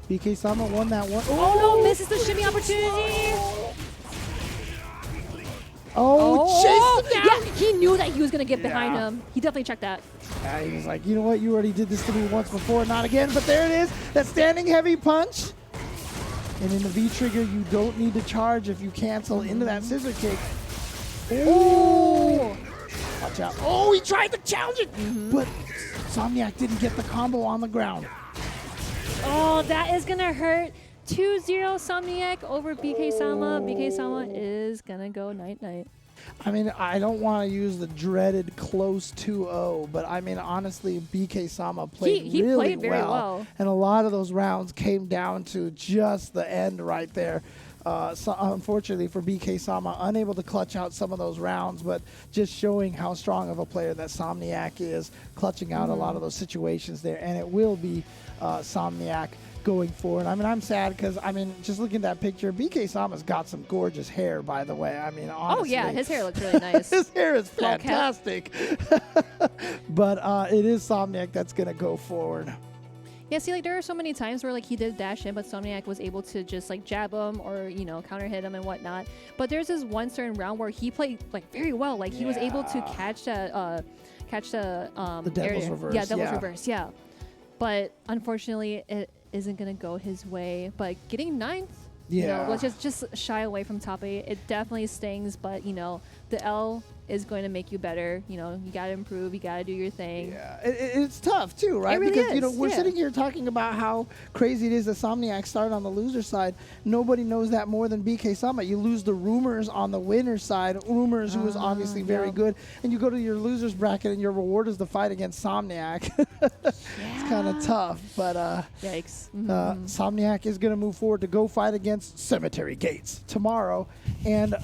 BK-sama won that one. Oh no, misses the shimmy opportunity. chased him down. Yeah, he knew that he was going to get behind him. He definitely checked that. He was like, you know what? You already did this to me once before, not again. But there it is. That standing heavy punch. And in the V-trigger, you don't need to charge if you cancel into that scissor kick. Oh! Watch out. Oh, he tried to challenge it. But Somniac didn't get the combo on the ground. Oh, that is going to hurt. 2-0 Somniac over BK Sama. BK Sama is going to go night-night. I mean, I don't want to use the dreaded close 2-0, but I mean, honestly, BK Sama played he really played very well. And a lot of those rounds came down to just the end right there. So unfortunately for BK Sama, unable to clutch out some of those rounds, but just showing how strong of a player that Somniac is, clutching out a lot of those situations there. And it will be Somniac going forward. I mean, I'm sad because, I mean, just looking at that picture, BK Sama's got some gorgeous hair, by the way. I mean, honestly. Oh, yeah, his hair looks really nice. His hair is fantastic. But it is Somniac that's going to go forward. Yeah, see, like, there are so many times where, like, he did dash in, but Somniac was able to just, like, jab him or, you know, counter hit him and whatnot. But there's this one certain round where he played, like, very well. Like, he was able to catch the devil's reverse. Yeah, devil's reverse, yeah. But unfortunately, it isn't going to go his way. But getting ninth, you know, let's just shy away from top 8. It definitely stings, but, you know, the L is going to make you better. You know, you got to improve. You got to do your thing. Yeah, it's tough too, right? It really because is, you know we're sitting here talking about how crazy it is that Somniac started on the loser side. Nobody knows that more than BK Sama. You lose the Rumors on the winner side. Rumors, who is obviously very good, and you go to your losers bracket, and your reward is the fight against Somniac. It's kind of tough, but yikes. Somniac is going to move forward to go fight against Cemetery Gates tomorrow, and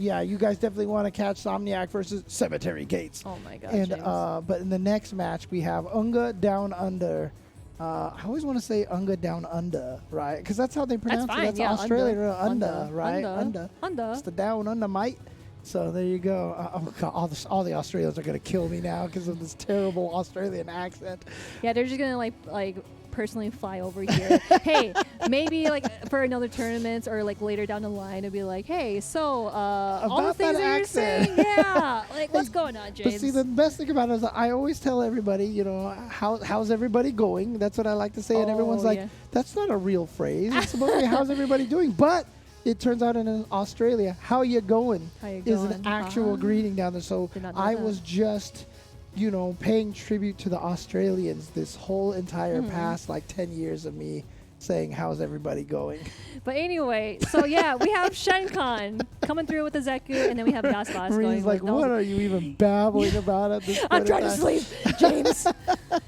yeah, you guys definitely want to catch Somniac versus Cemetery Gates. Oh my God, and James. but in the next match we have Unga Down Under. I always want to say Unga Down Under, right? Because that's how they pronounce it. That's Australia, Unda, right? Unda. It's the Down Under, mate. So there you go. Oh God, all the Australians are gonna kill me now because of this terrible Australian accent. Yeah, they're just gonna like personally fly over here. Hey, maybe like for another tournament or like later down the line, it'll be like, hey, so all the things that you're saying, yeah, like what's going on, James? But see, the best thing about it is I always tell everybody, you know, how's everybody going? That's what I like to say, and everyone's like, that's not a real phrase. It's supposed to be how's everybody doing, but it turns out in Australia, how you going is an actual greeting down there. So I was just, you know, paying tribute to the Australians this whole entire past, like 10 years of me saying, how's everybody going? But anyway, so yeah, we have Shenkan coming through with the Zeku, and then we have Yasbas going. Like, what are you even babbling about at this point? I'm trying to sleep, James.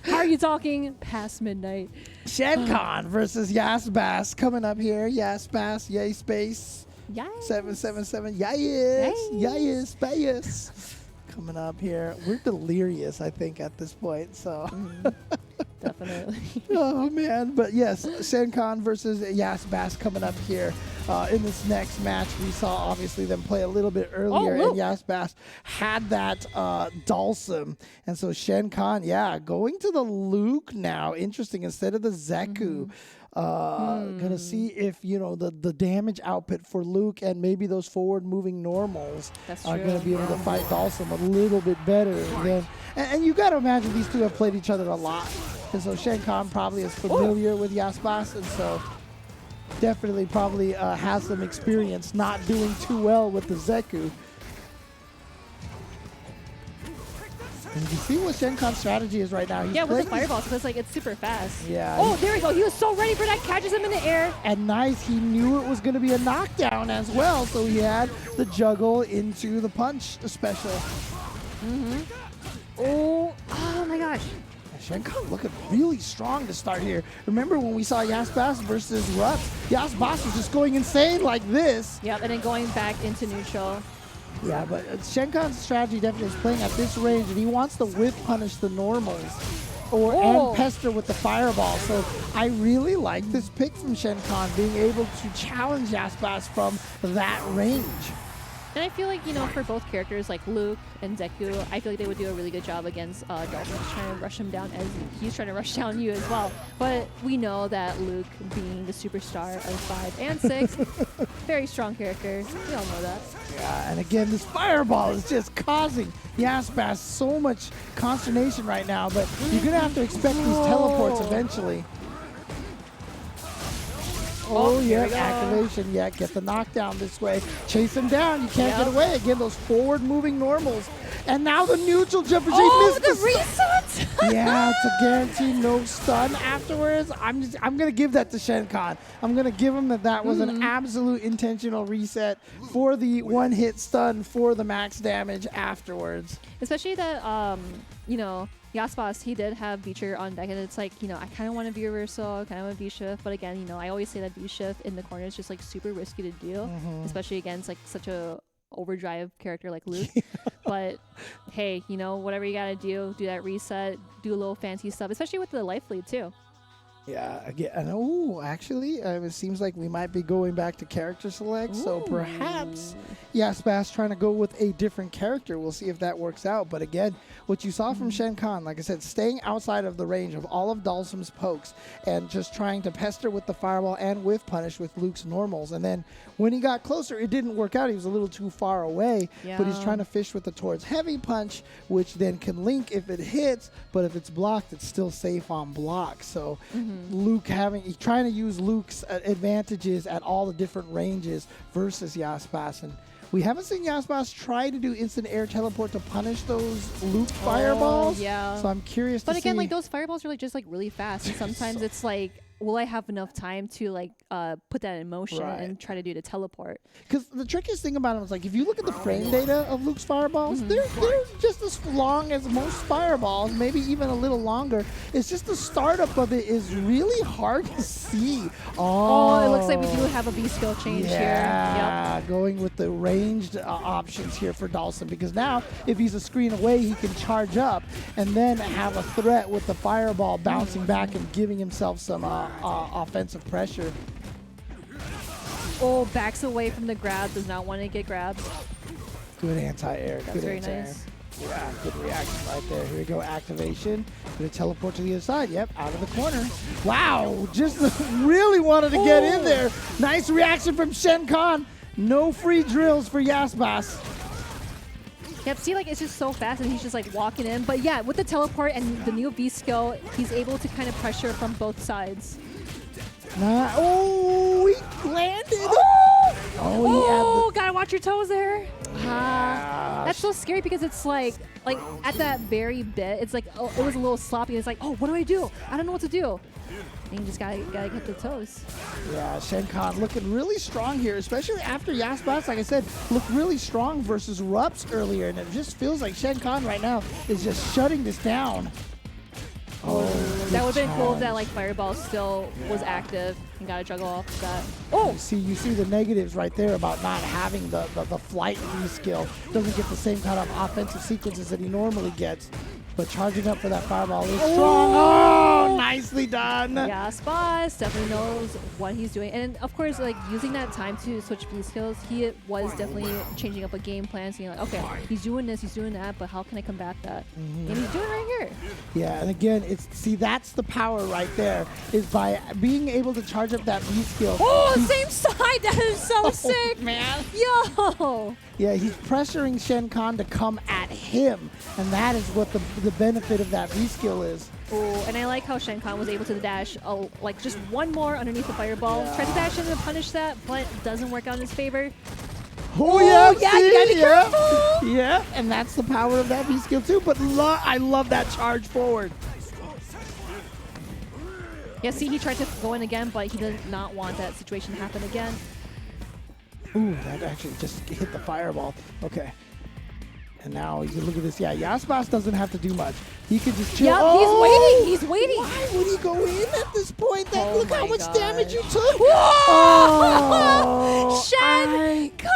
How are you talking past midnight? Shenkan versus Yasbas coming up here. Yasbas, yay space. Yes. 777, yes, space. Coming up here. We're delirious, I think, at this point. So, definitely. Oh man, but yes, Shenkan versus Yasbas coming up here in this next match. We saw obviously them play a little bit earlier, and Yasbas had that Dulcim, and so Shenkan, going to the Luke now. Interesting, instead of the Zeku. Gonna see if, you know, the damage output for Luke and maybe those forward moving normals are gonna be able to fight Dulcim a little bit better than, and you gotta imagine these two have played each other a lot, and so Shenkan probably is familiar with Yasbas, and so definitely probably has some experience not doing too well with the Zeku. And you can see what Shenkan's strategy is right now. He's with the fireballs, because like it's super fast. Yeah. Oh, there we go. He was so ready for that. Catches him in the air. And nice. He knew it was going to be a knockdown as well, so he had the juggle into the punch special. Oh my gosh. Shenkan looking really strong to start here. Remember when we saw Yasbas versus Rups? Yasbas was just going insane like this. Yep, and then going back into neutral. Yeah, but Shenkan's strategy definitely is playing at this range, and he wants to whip punish the normals and pester with the fireball. So I really like this pick from Shenkan, being able to challenge Yasbas from that range. And I feel like, you know, for both characters, like Luke and Deku, I feel like they would do a really good job against Dalton, just trying to rush him down as he's trying to rush down you as well. But we know that Luke, being the superstar of 5 and 6, very strong character. We all know that. Yeah, and again, this fireball is just causing Yaspas so much consternation right now, but you're going to have to expect these teleports eventually. Oh, yeah, activation. Yeah, get the knockdown this way. Chase him down. You can't get away. Again, those forward-moving normals. And now the neutral jump. Oh, the reset! Yeah, it's a guaranteed no stun afterwards. I'm going to give that to Shen Kahn. I'm going to give him that was an absolute intentional reset for the one-hit stun for the max damage afterwards. Especially that, you know, Yaspas, he did have Beecher on deck, and it's like, you know, I kind of want to be reversal, kind of want to be shift, but again, you know, I always say that B-shift in the corner is just like super risky to do, especially against like such a overdrive character like Luke. But hey, you know, whatever you gotta do that reset, do a little fancy stuff, especially with the life lead too. Yeah, again, oh, actually, it seems like we might be going back to character select, so perhaps Yaspas trying to go with a different character. We'll see if that works out. But again, what you saw from Shen Kahn, like I said, staying outside of the range of all of Dalsum's pokes and just trying to pester with the fireball and whiff punish with Luke's normals. And then when he got closer, it didn't work out. He was a little too far away, but he's trying to fish with the towards heavy punch, which then can link if it hits, but if it's blocked, it's still safe on block. So Luke he's trying to use Luke's advantages at all the different ranges versus Yaspas. And we haven't seen Yaspas try to do instant air teleport to punish those Luke fireballs. Yeah. So I'm curious to see. But again, like those fireballs are like just like really fast. And sometimes it's like, will I have enough time to like put that in motion and try to do the teleport? Because the trickiest thing about them is like if you look at the frame data of Luke's fireballs, they're just as long as most fireballs, maybe even a little longer. It's just the startup of it is really hard to see. Oh, it looks like we do have a B skill change here. Yeah, going with the ranged options here for Dalsum, because now if he's a screen away, he can charge up and then have a threat with the fireball bouncing back and giving himself some offensive pressure. Oh, backs away from the grab, does not want to get grabbed. Good anti-air. That's very nice. Yeah, good reaction right there. Here we go, activation. Gonna teleport to the other side. Yep, out of the corner. Wow, just really wanted to get in there. Nice reaction from Shen Kahn. No free drills for Yaspas. Yep, see, like, it's just so fast, and he's just, like, walking in. But, yeah, with the teleport and the new V skill, he's able to kind of pressure from both sides. Oh, he landed. Oh, gotta watch your toes there. That's so scary because it's like at that very bit, it's like, oh, it was a little sloppy. It's like, oh, what do I do? I don't know what to do. And you just gotta get the toes. Yeah, Shen Kahn looking really strong here, especially after Yaspas, like I said, looked really strong versus Rups earlier, and it just feels like Shen Kahn right now is just shutting this down. Oh, that would have been cool if that like fireball still was active and got a juggle off that. Oh, you see the negatives right there about not having the flight V skill. Doesn't get the same kind of offensive sequences that he normally gets. But charging up for that fireball is strong. Oh, nicely done. Yeah, Spas definitely knows what he's doing. And of course, like using that time to switch V skills, he was definitely changing up a game plan. So you're like, okay, he's doing this, he's doing that, but how can I combat that? And he's doing it right here. Yeah, and again, that's the power right there, is by being able to charge up that V skill. Oh, same side. That is so sick, man. Yo. Yeah, he's pressuring Shen Kahn to come at him, and that is what the benefit of that V skill is. Oh, and I like how Shen Kahn was able to dash like just one more underneath the fireball. Tried to dash in and punish that, but doesn't work out in his favor. Oh yeah, you gotta be careful. Yeah, and that's the power of that V skill too. But I love that charge forward. Yeah, see, he tried to go in again, but he did not want that situation to happen again. Ooh, that actually just hit the fireball. Okay. And now you can look at this. Yeah, Yaspas doesn't have to do much. He can just chill. Yeah, oh! He's waiting. Why would he go in at this point? Look how much damage you took. Whoa! Shen Kahn!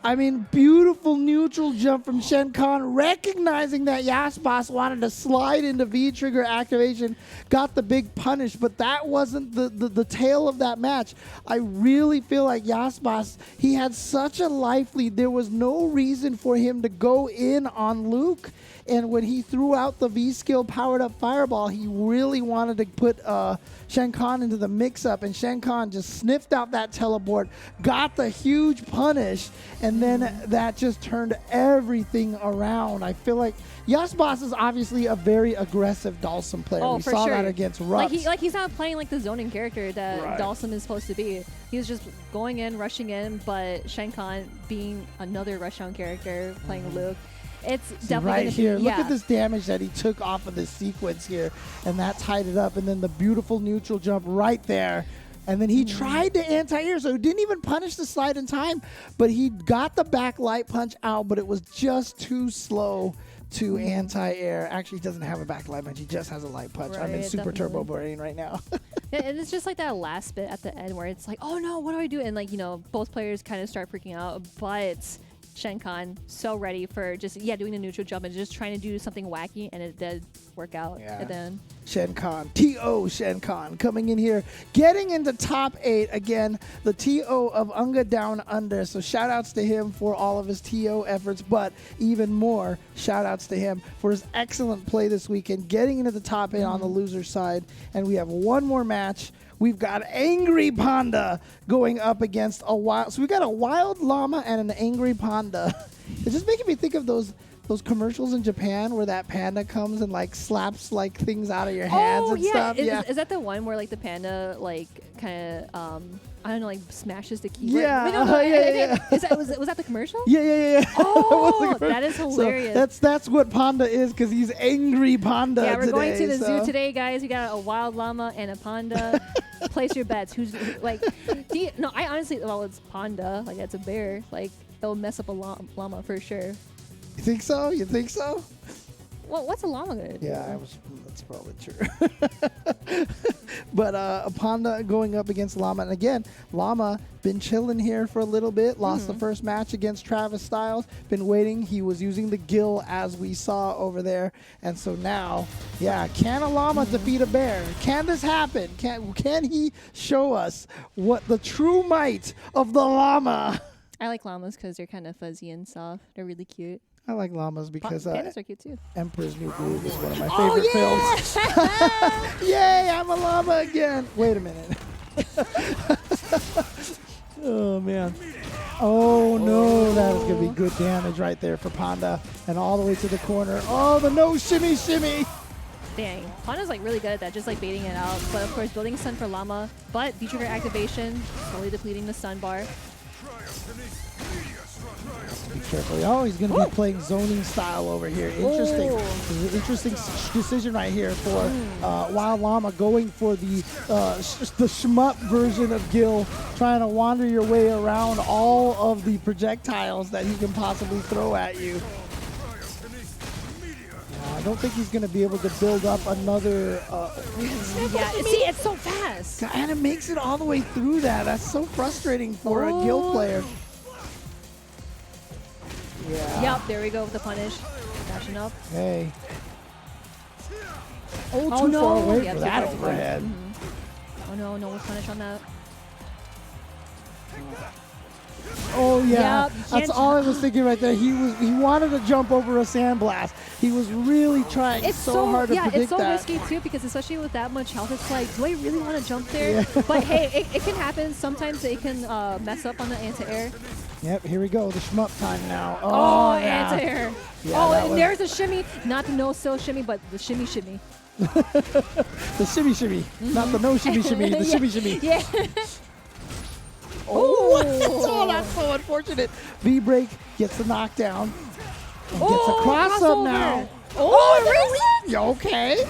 I mean, beautiful neutral jump from Shen Khan, recognizing that Yasbas wanted to slide into V-trigger activation, got the big punish, but that wasn't the tail of that match. I really feel like Yasbas, he had such a life lead. There was no reason for him to go in on Luke. And when he threw out the V-skill powered up fireball, he really wanted to put Shen Khan into the mix-up, and Shen Khan just sniffed out that teleport, got the huge punish, and then that just turned everything around. I feel like Yasbas is obviously a very aggressive Dalsum player. Oh, we for saw sure. that against Rups. Like he's not playing like the zoning character that Right. Dalsum is supposed to be. He was just going in, rushing in, but Shen Khan being another rush-on character, playing Luke. It's definitely right gonna here. Be, Look at this damage that he took off of this sequence here, and that tied it up. And then the beautiful neutral jump right there. And then he tried to anti-air, so he didn't even punish the slide in time, but he got the back light punch out, but it was just too slow to anti-air. Actually, he doesn't have a back light punch. He just has a light punch. I'm in Right, super turbo definitely. brain right now. Yeah, and it's just like that last bit at the end where it's like, oh no, what do I do? And like, you know, both players kind of start freaking out, but Shen Khan so ready for just doing the neutral jump and just trying to do something wacky, and it did work out at the end. Shen Khan, T.O. Shen Khan coming in here, getting into top 8 again, the T.O. of Unga Down Under. So shout outs to him for all of his T.O. efforts, but even more shout outs to him for his excellent play this weekend, getting into the top 8 on the loser side. And we have one more match. We've got Angry Panda going up against a wild. So we got a wild llama and an angry panda. It's just making me think of those commercials in Japan where that panda comes and like slaps like things out of your hands and stuff. Is that the one where like the panda like kind of I don't know, like smashes the keyboard? Yeah. Wait, no, Yeah. Was that the commercial? Yeah. Oh, that is hilarious. So that's what Panda is, because he's angry Panda. Yeah, we're going to the so. zoo today, guys. We got a wild llama and a panda. Place your bets. I honestly, well, it's panda. Like, it's a bear. Like, it'll mess up a llama for sure. You think so? You think so? Well, what's a llama gonna do? Yeah, that's probably true. But a panda going up against llama, and again, llama been chilling here for a little bit. Lost the first match against Travis Styles. Been waiting. He was using the gill as we saw over there, and so now, can a llama defeat a bear? Can this happen? Can he show us what the true might of the llama? I like llamas because they're kind of fuzzy and soft. They're really cute. I like llamas because Pandas are cute too. Emperor's New Groove is one of my favorite films. Yay, I'm a llama again. Wait a minute. Oh, man. Oh, no. That is going to be good damage right there for Panda. And all the way to the corner. Oh, the no shimmy shimmy. Dang. Panda's like really good at that, just like baiting it out. But of course, building stun for llama. But V-trigger activation, slowly depleting the stun bar. Be careful. Oh, he's going to be playing zoning style over here. Interesting. This is an interesting decision right here for Wild Llama, going for the shmup version of Gil, trying to wander your way around all of the projectiles that he can possibly throw at you. I don't think he's going to be able to build up another... See, it's so fast. And it makes it all the way through that. That's so frustrating for a Gil player. Yeah. Yep, there we go with the punish. Dashing up. Hey. Oh, Too no. far away Yep, for too that far. overhead. Oh no, no punish on that. Oh yeah, Yep, you that's can't all I was thinking right there. He wanted to jump over a sandblast. He was really trying so hard to predict it's so that. risky too, because especially with that much health, it's like, do I really want to jump there? But hey, it can happen. Sometimes it can mess up on the anti-air. Yep, here we go. The shmup time now. Oh, yeah. anti-air. Yeah, and there's a shimmy. Not the no-still shimmy, but the shimmy shimmy. The shimmy shimmy, not the no shimmy shimmy. The shimmy shimmy. Yeah. Oh, that's so unfortunate. V-break gets the knockdown. And gets a cross-up now. Oh, really? Yeah, okay.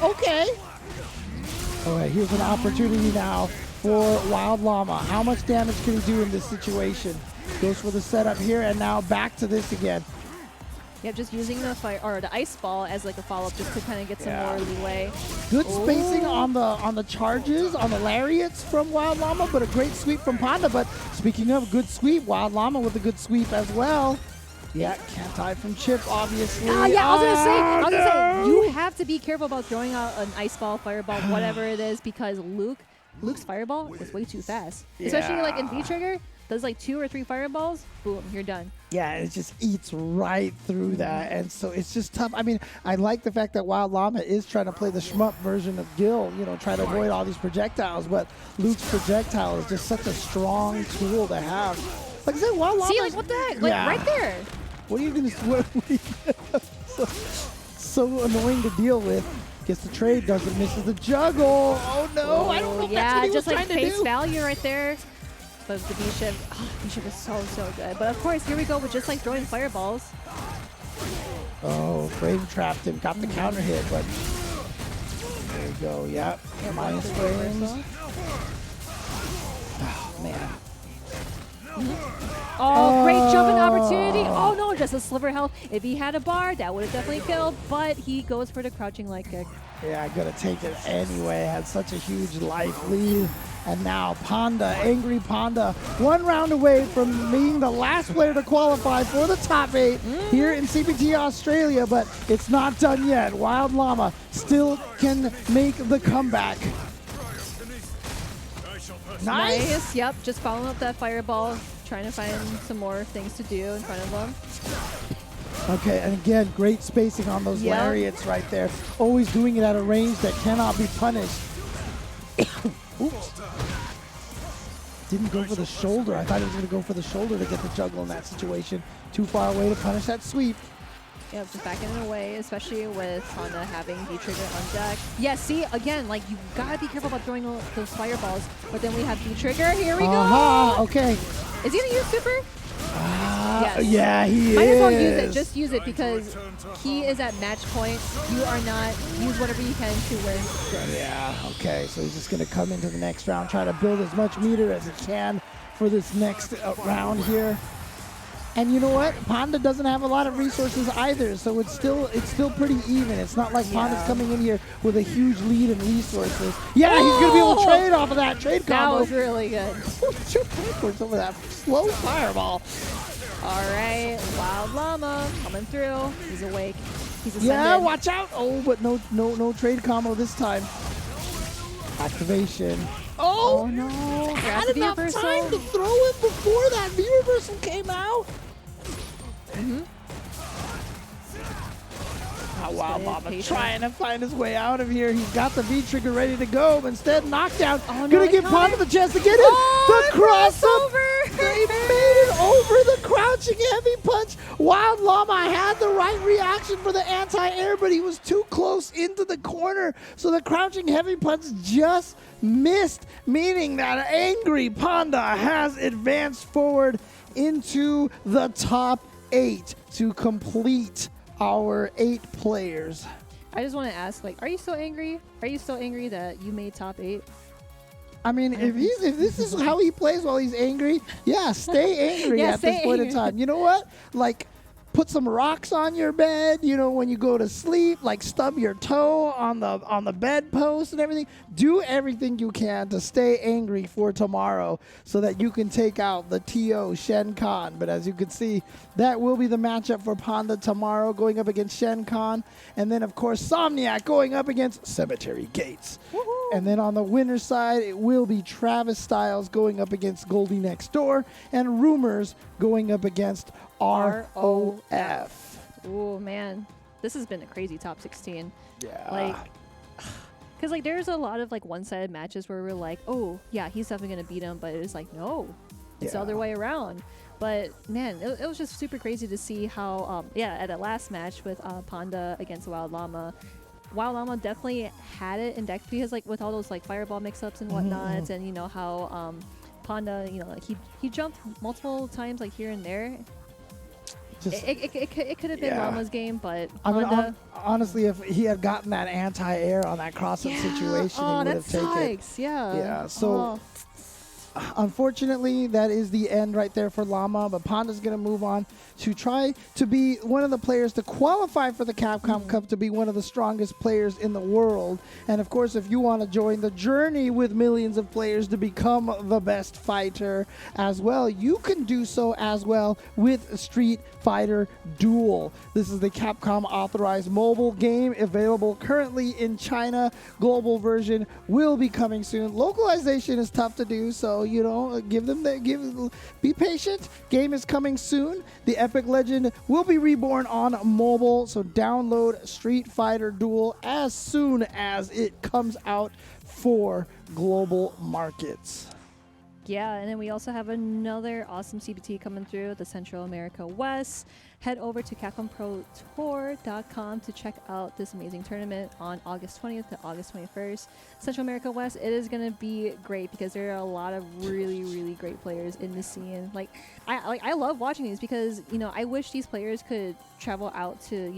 All right, here's an opportunity now for Wild Llama. How much damage can he do in this situation? Goes for the setup here, and now back to this again. Yeah, just using the fire or the ice ball as like a follow-up just to kind of get some more leeway. Good spacing on the charges, on the lariats from Wild Llama, but a great sweep from Panda. But speaking of good sweep, Wild Llama with a good sweep as well. Yeah, can't tie from Chip, obviously. Yeah, I was gonna say, you have to be careful about throwing out an ice ball, fireball, whatever it is, because Luke's fireball is way too fast. Especially like in V-Trigger, does like 2 or 3 fireballs, boom, you're done. Yeah, it just eats right through that, and so it's just tough. I mean, I like the fact that Wild Llama is trying to play the shmup version of Gil, you know, try to avoid all these projectiles, but Luke's projectile is just such a strong tool to have. Like I said, Wild Llama... See, like, what the heck? Like, right there. What are you going to... so annoying to deal with. Gets the trade, doesn't, misses the juggle. Oh, no, I don't know if that's what he was trying to do. Yeah, just like face value right there. But the B-Ship, B-Ship is so good. But of course, here we go with just like throwing fireballs. Oh, frame trapped him, got the counter hit, but there you go, yep. Minus frames. Oh, man. Oh, great jumping opportunity. Oh no, just a sliver health. If he had a bar, that would have definitely killed, but he goes for the crouching leg kick. Yeah, gonna take it anyway. Had such a huge life lead. And now Panda, Angry Panda, 1 round away from being the last player to qualify for the top 8 here in CPT Australia, but it's not done yet. Wild Llama still can make the comeback. Nice. Yep, just following up that fireball, trying to find some more things to do in front of him. Okay, and again, great spacing on those lariats right there. Always doing it at a range that cannot be punished. Oops. Didn't go for the shoulder. I thought he was going to go for the shoulder to get the juggle in that situation. Too far away to punish that sweep. Yep, just backing it away, especially with Honda having V-Trigger on deck. Yeah, see, again, like, you gotta be careful about throwing those fireballs, but then we have V-Trigger. Here we go! Okay. Is he gonna use super? Yes. Yeah, he is. Might as well use it. Just use it because he is at match point. You are not. Use whatever you can to win. Yeah, okay. So he's just going to come into the next round, try to build as much meter as he can for this next round here. And you know what? Panda doesn't have a lot of resources either, so it's still pretty even. It's not like Panda's coming in here with a huge lead in resources. Yeah, he's going to be able to trade off of that trade combo. That was really good. 2 backwards over that slow fireball. All right, Wild Llama coming through. He's awake. He's ascended. Yeah, watch out! Oh, but no trade combo this time. Activation. Oh no! Had enough time to throw it before that V-reversal came out. Wild Llama trying to find his way out of here. He's got the V-trigger ready to go, but instead knockdown. Gonna give Panda the chance to get it. The crossover! They made it over the crouching heavy punch. Wild Llama had the right reaction for the anti-air, but he was too close into the corner. So the crouching heavy punch just missed, meaning that Angry Panda has advanced forward into the top 8 to complete our 8 players. I just want to ask, like, are you so angry? Are you so angry that you made top 8? I mean, if this is how he plays while he's angry, yeah, stay angry at this point in time. You know what? Like, put some rocks on your bed, you know, when you go to sleep, like stub your toe on the bedpost and everything. Do everything you can to stay angry for tomorrow so that you can take out the TO Shen Khan. But as you can see, that will be the matchup for Panda tomorrow, going up against Shen Khan. And then, of course, Somniac going up against Cemetery Gates. And then on the winner's side, it will be Travis Styles going up against Goldie Next Door and Rumors going up against ROF. Oh, man. This has been a crazy top 16. Yeah. Like, because, like, there's a lot of, like, one-sided matches where we're like, oh, yeah, he's definitely going to beat him. But it's like, no, it's the other way around. But, man, it was just super crazy to see how, at the last match with Panda against Wild Llama definitely had it in deck because, like, with all those, like, fireball mix-ups and whatnots and, you know, how Panda, you know, like, he jumped multiple times, like, here and there. It could have been Llama's game, but Panda... I mean, honestly, if he had gotten that anti-air on that cross-up situation, he would have taken it. Yeah. Yeah, so... unfortunately, that is the end right there for Llama, but Panda's going to move on to try to be one of the players to qualify for the Capcom Cup, to be one of the strongest players in the world. And of course, if you want to join the journey with millions of players to become the best fighter as well, you can do so as well with Street Fighter Duel. This is the Capcom authorized mobile game available currently in China. Global version will be coming soon. Localization is tough to do, so be patient. Game is coming soon. The epic legend will be reborn on mobile, so download Street Fighter Duel as soon as it comes out for global markets. Yeah, and then we also have another awesome CPT coming through, the Central America West. Head over to CapcomProTour.com to check out this amazing tournament on August 20th to August 21st. Central America West, it is going to be great because there are a lot of really, really great players in the scene. I love watching these because, I wish these players could travel out to,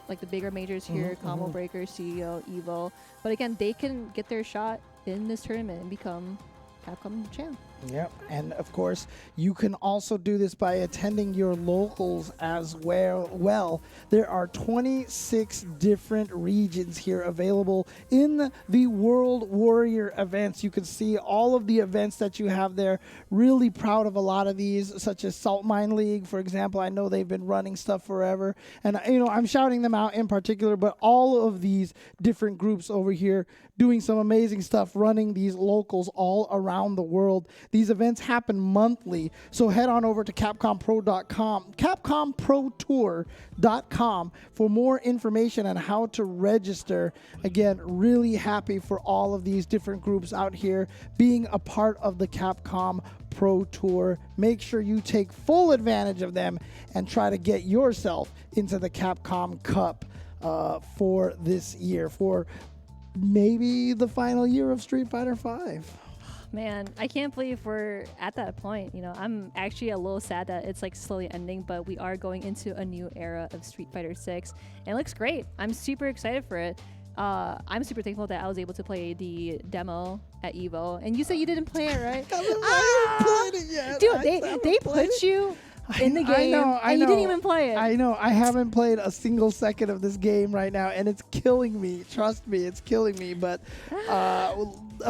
like the bigger majors here, Combo Breaker, CEO, Evo. But again, they can get their shot in this tournament and become Capcom champ. Yep, and of course, you can also do this by attending your locals as well. There are 26 different regions here available in the World Warrior events. You can see all of the events that you have there. Really proud of a lot of these, such as Salt Mine League, for example. I know they've been running stuff forever, and I'm shouting them out in particular, but all of these different groups over here doing some amazing stuff, running these locals all around the world. These events happen monthly, so head on over to CapcomPro.com, CapcomProTour.com for more information on how to register. Again, really happy for all of these different groups out here being a part of the Capcom Pro Tour. Make sure you take full advantage of them and try to get yourself into the Capcom Cup for this year, for maybe the final year of Street Fighter V. Man, I can't believe we're at that point. I'm actually a little sad that it's slowly ending, but we are going into a new era of Street Fighter 6, and it looks great. I'm super excited for it. I'm super thankful that I was able to play the demo at Evo, and you said you didn't play it, right? I haven't played it yet. Dude, they put you in the game, and you didn't even play it. I know. I haven't played a single second of this game right now, and it's killing me. Trust me, it's killing me. But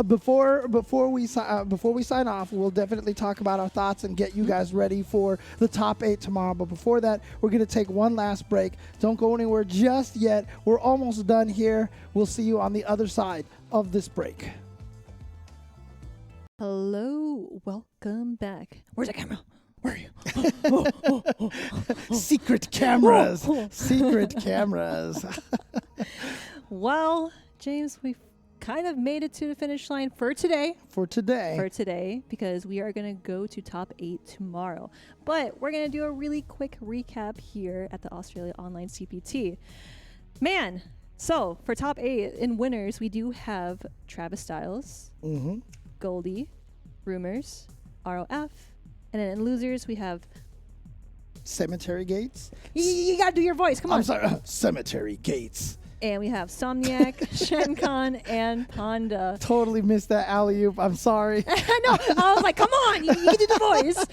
before we sign off, we'll definitely talk about our thoughts and get you guys ready for the top 8 tomorrow. But before that, we're going to take one last break. Don't go anywhere just yet. We're almost done here. We'll see you on the other side of this break. Hello, welcome back. Where's the camera? Where are you? Secret cameras. Secret cameras. Well, James, we've kind of made it to the finish line for today. For today, because we are going to go to top 8 tomorrow. But we're going to do a really quick recap here at the Australia Online CPT. Man, so for top 8 in winners, we do have Travis Styles, Goldie, Rumors, ROF, and then in losers, we have Cemetery Gates. You gotta do your voice. Come on. I'm sorry. Cemetery Gates. And we have Somniac, Shenkan, and Panda. Totally missed that alley-oop. I'm sorry. I know. I was like, come on. You can do the voice.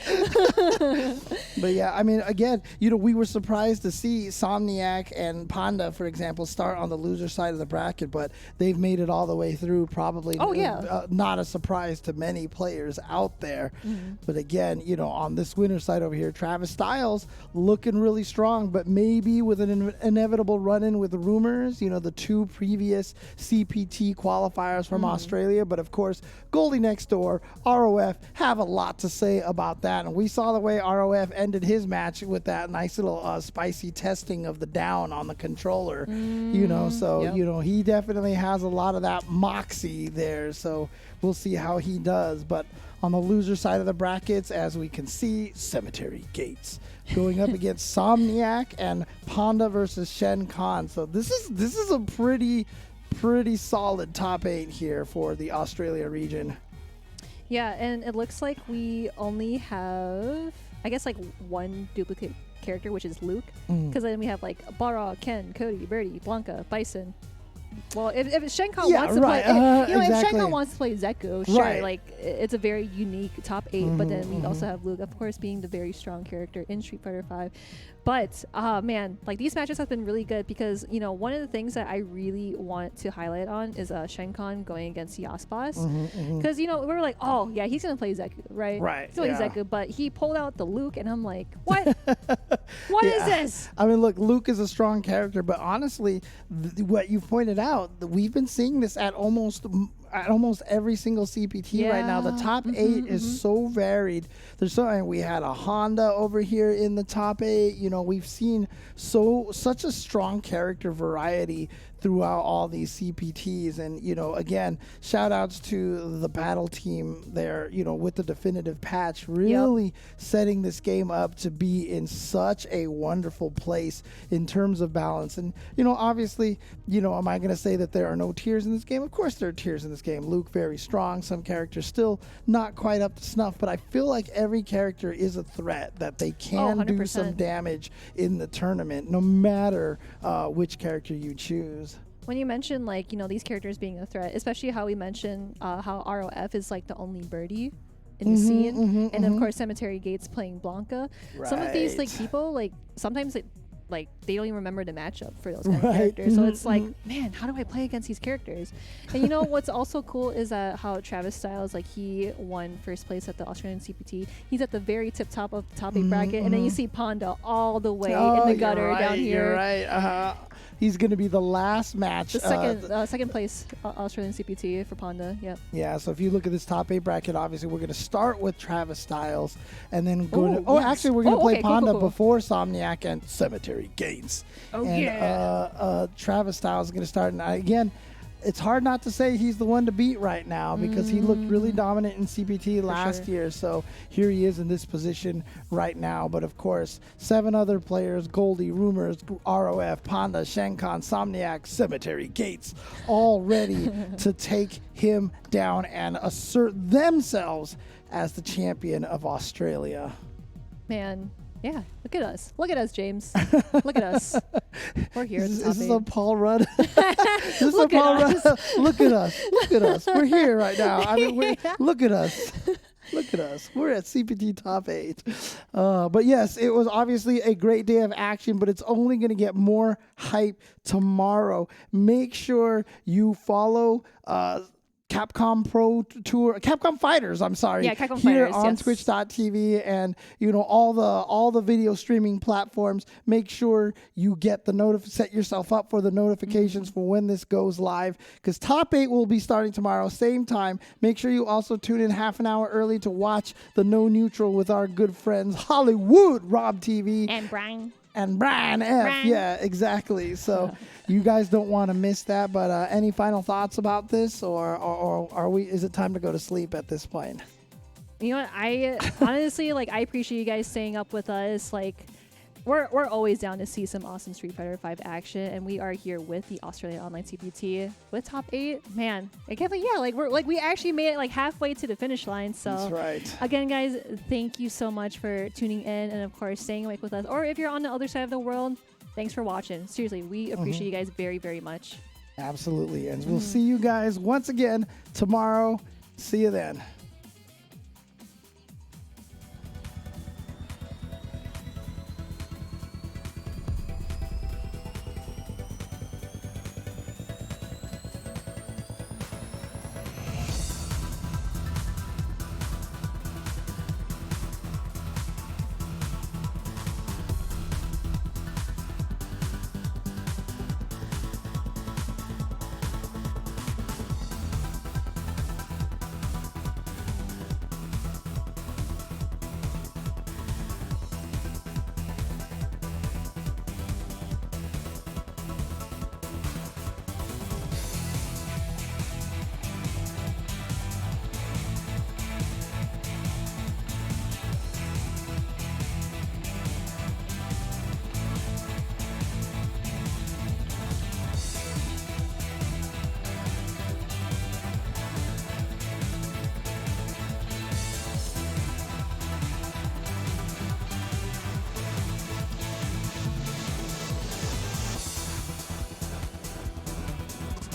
But yeah, I mean, again, we were surprised to see Somniac and Panda, for example, start on the loser side of the bracket, but they've made it all the way through. Probably not a surprise to many players out there. But again, on this winner side over here, Travis Styles looking really strong, but maybe with an inevitable run-in with Rumors, the 2 previous CPT qualifiers from Australia. But of course, Goldie next door, ROF, have a lot to say about that. And we saw the way ROF ended his match with that nice little spicy testing of the down on the controller. He definitely has a lot of that moxie there. So we'll see how he does. But on the loser side of the brackets, as we can see, Cemetery Gates going up against Somniac and Panda versus Shen Khan. So this is a pretty solid top 8 here for the Australia region. Yeah, and it looks like we only have, I guess, one duplicate character, which is Luke. Because then we have Bara, Ken, Cody, Birdie, Blanca, Bison. well, if Shenkan Yeah, wants to right, play, if exactly. Shenkan wants to play Zeku, sure, Right. like it's a very unique top 8. But then we also have Luke, of course, being the very strong character in Street Fighter 5. But man, like these matches have been really good because one of the things that I really want to highlight on is Shenkan going against Yaspas, because we were like, oh yeah, he's gonna play Zeku, right? Right. He's gonna play Zeku, but he pulled out the Luke, and I'm like, what? What is this? I mean, look, Luke is a strong character, but honestly, what you've pointed out, we've been seeing this at almost every single CPT right now. The top 8 is so varied. There's we had a Honda over here in the top 8. We've seen such a strong character variety throughout all these CPTs. And, again, shout outs to the battle team there, with the definitive patch, really setting this game up to be in such a wonderful place in terms of balance. And, obviously, am I going to say that there are no tiers in this game? Of course there are tiers in this game. Luke, very strong. Some characters still not quite up to snuff, but I feel like every character is a threat that they can do some damage in the tournament, no matter which character you choose. When you mention these characters being a threat, especially how we mentioned how ROF is like the only birdie in the scene, and of course Cemetery Gates playing Blanca. Right. Some of these people sometimes they don't even remember the matchup for those kind of characters. So it's like, man, how do I play against these characters? And what's also cool is how Travis Styles, he won first place at the Australian CPT. He's at the very top of the top 8 bracket, and then you see Panda all the way in the gutter down here. You're right. He's going to be the last match. The second place Australian CPT for Panda. Yep. Yeah. So if you look at this top 8 bracket, obviously we're going to start with Travis Styles, and then go. Actually, we're going to play Panda before Somniac and Cemetery Gates. Travis Styles is going to start, and again, it's hard not to say he's the one to beat right now because he looked really dominant in CPT last year. So here he is in this position right now. But of course, 7 other players, Goldie, Rumors, ROF, Panda, Shenkan, Somniac, Cemetery Gates, all ready to take him down and assert themselves as the champion of Australia. Man. Yeah, look at us. Look at us, James. Look at us. We're here. Is this a Paul Rudd? Look at us. Look at us. Look at us. We're here right now. I mean, look at us. Look at us. We're at CPT top 8. But yes, it was obviously a great day of action, but it's only going to get more hype tomorrow. Make sure you follow Capcom Fighters, Capcom here Fighters, on Twitch.tv and all the video streaming platforms. Make sure you get set yourself up for the notifications for when this goes live, because top 8 will be starting tomorrow, same time. Make sure you also tune in half an hour early to watch the No Neutral with our good friends Hollywood Rob TV and Brian. And Brian F. Yeah, exactly. So you guys don't want to miss that. But any final thoughts about this, or are we? Is it time to go to sleep at this point? You know what? I honestly I appreciate you guys staying up with us. We're always down to see some awesome Street Fighter 5 action, and we are here with the Australian Online CPT with top 8. Man, I can't believe, we actually made it halfway to the finish line. So that's right. Again, guys, thank you so much for tuning in, and of course staying awake with us. Or if you're on the other side of the world, thanks for watching. Seriously, we appreciate you guys very, very much. Absolutely, and we'll see you guys once again tomorrow. See you then.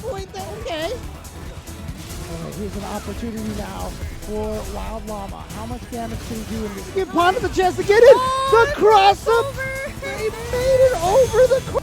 point though. Okay. All right, here's an opportunity now for Wild Llama. How much damage can he do in this? Give Panda the chance to get in. The crossover. They made it over the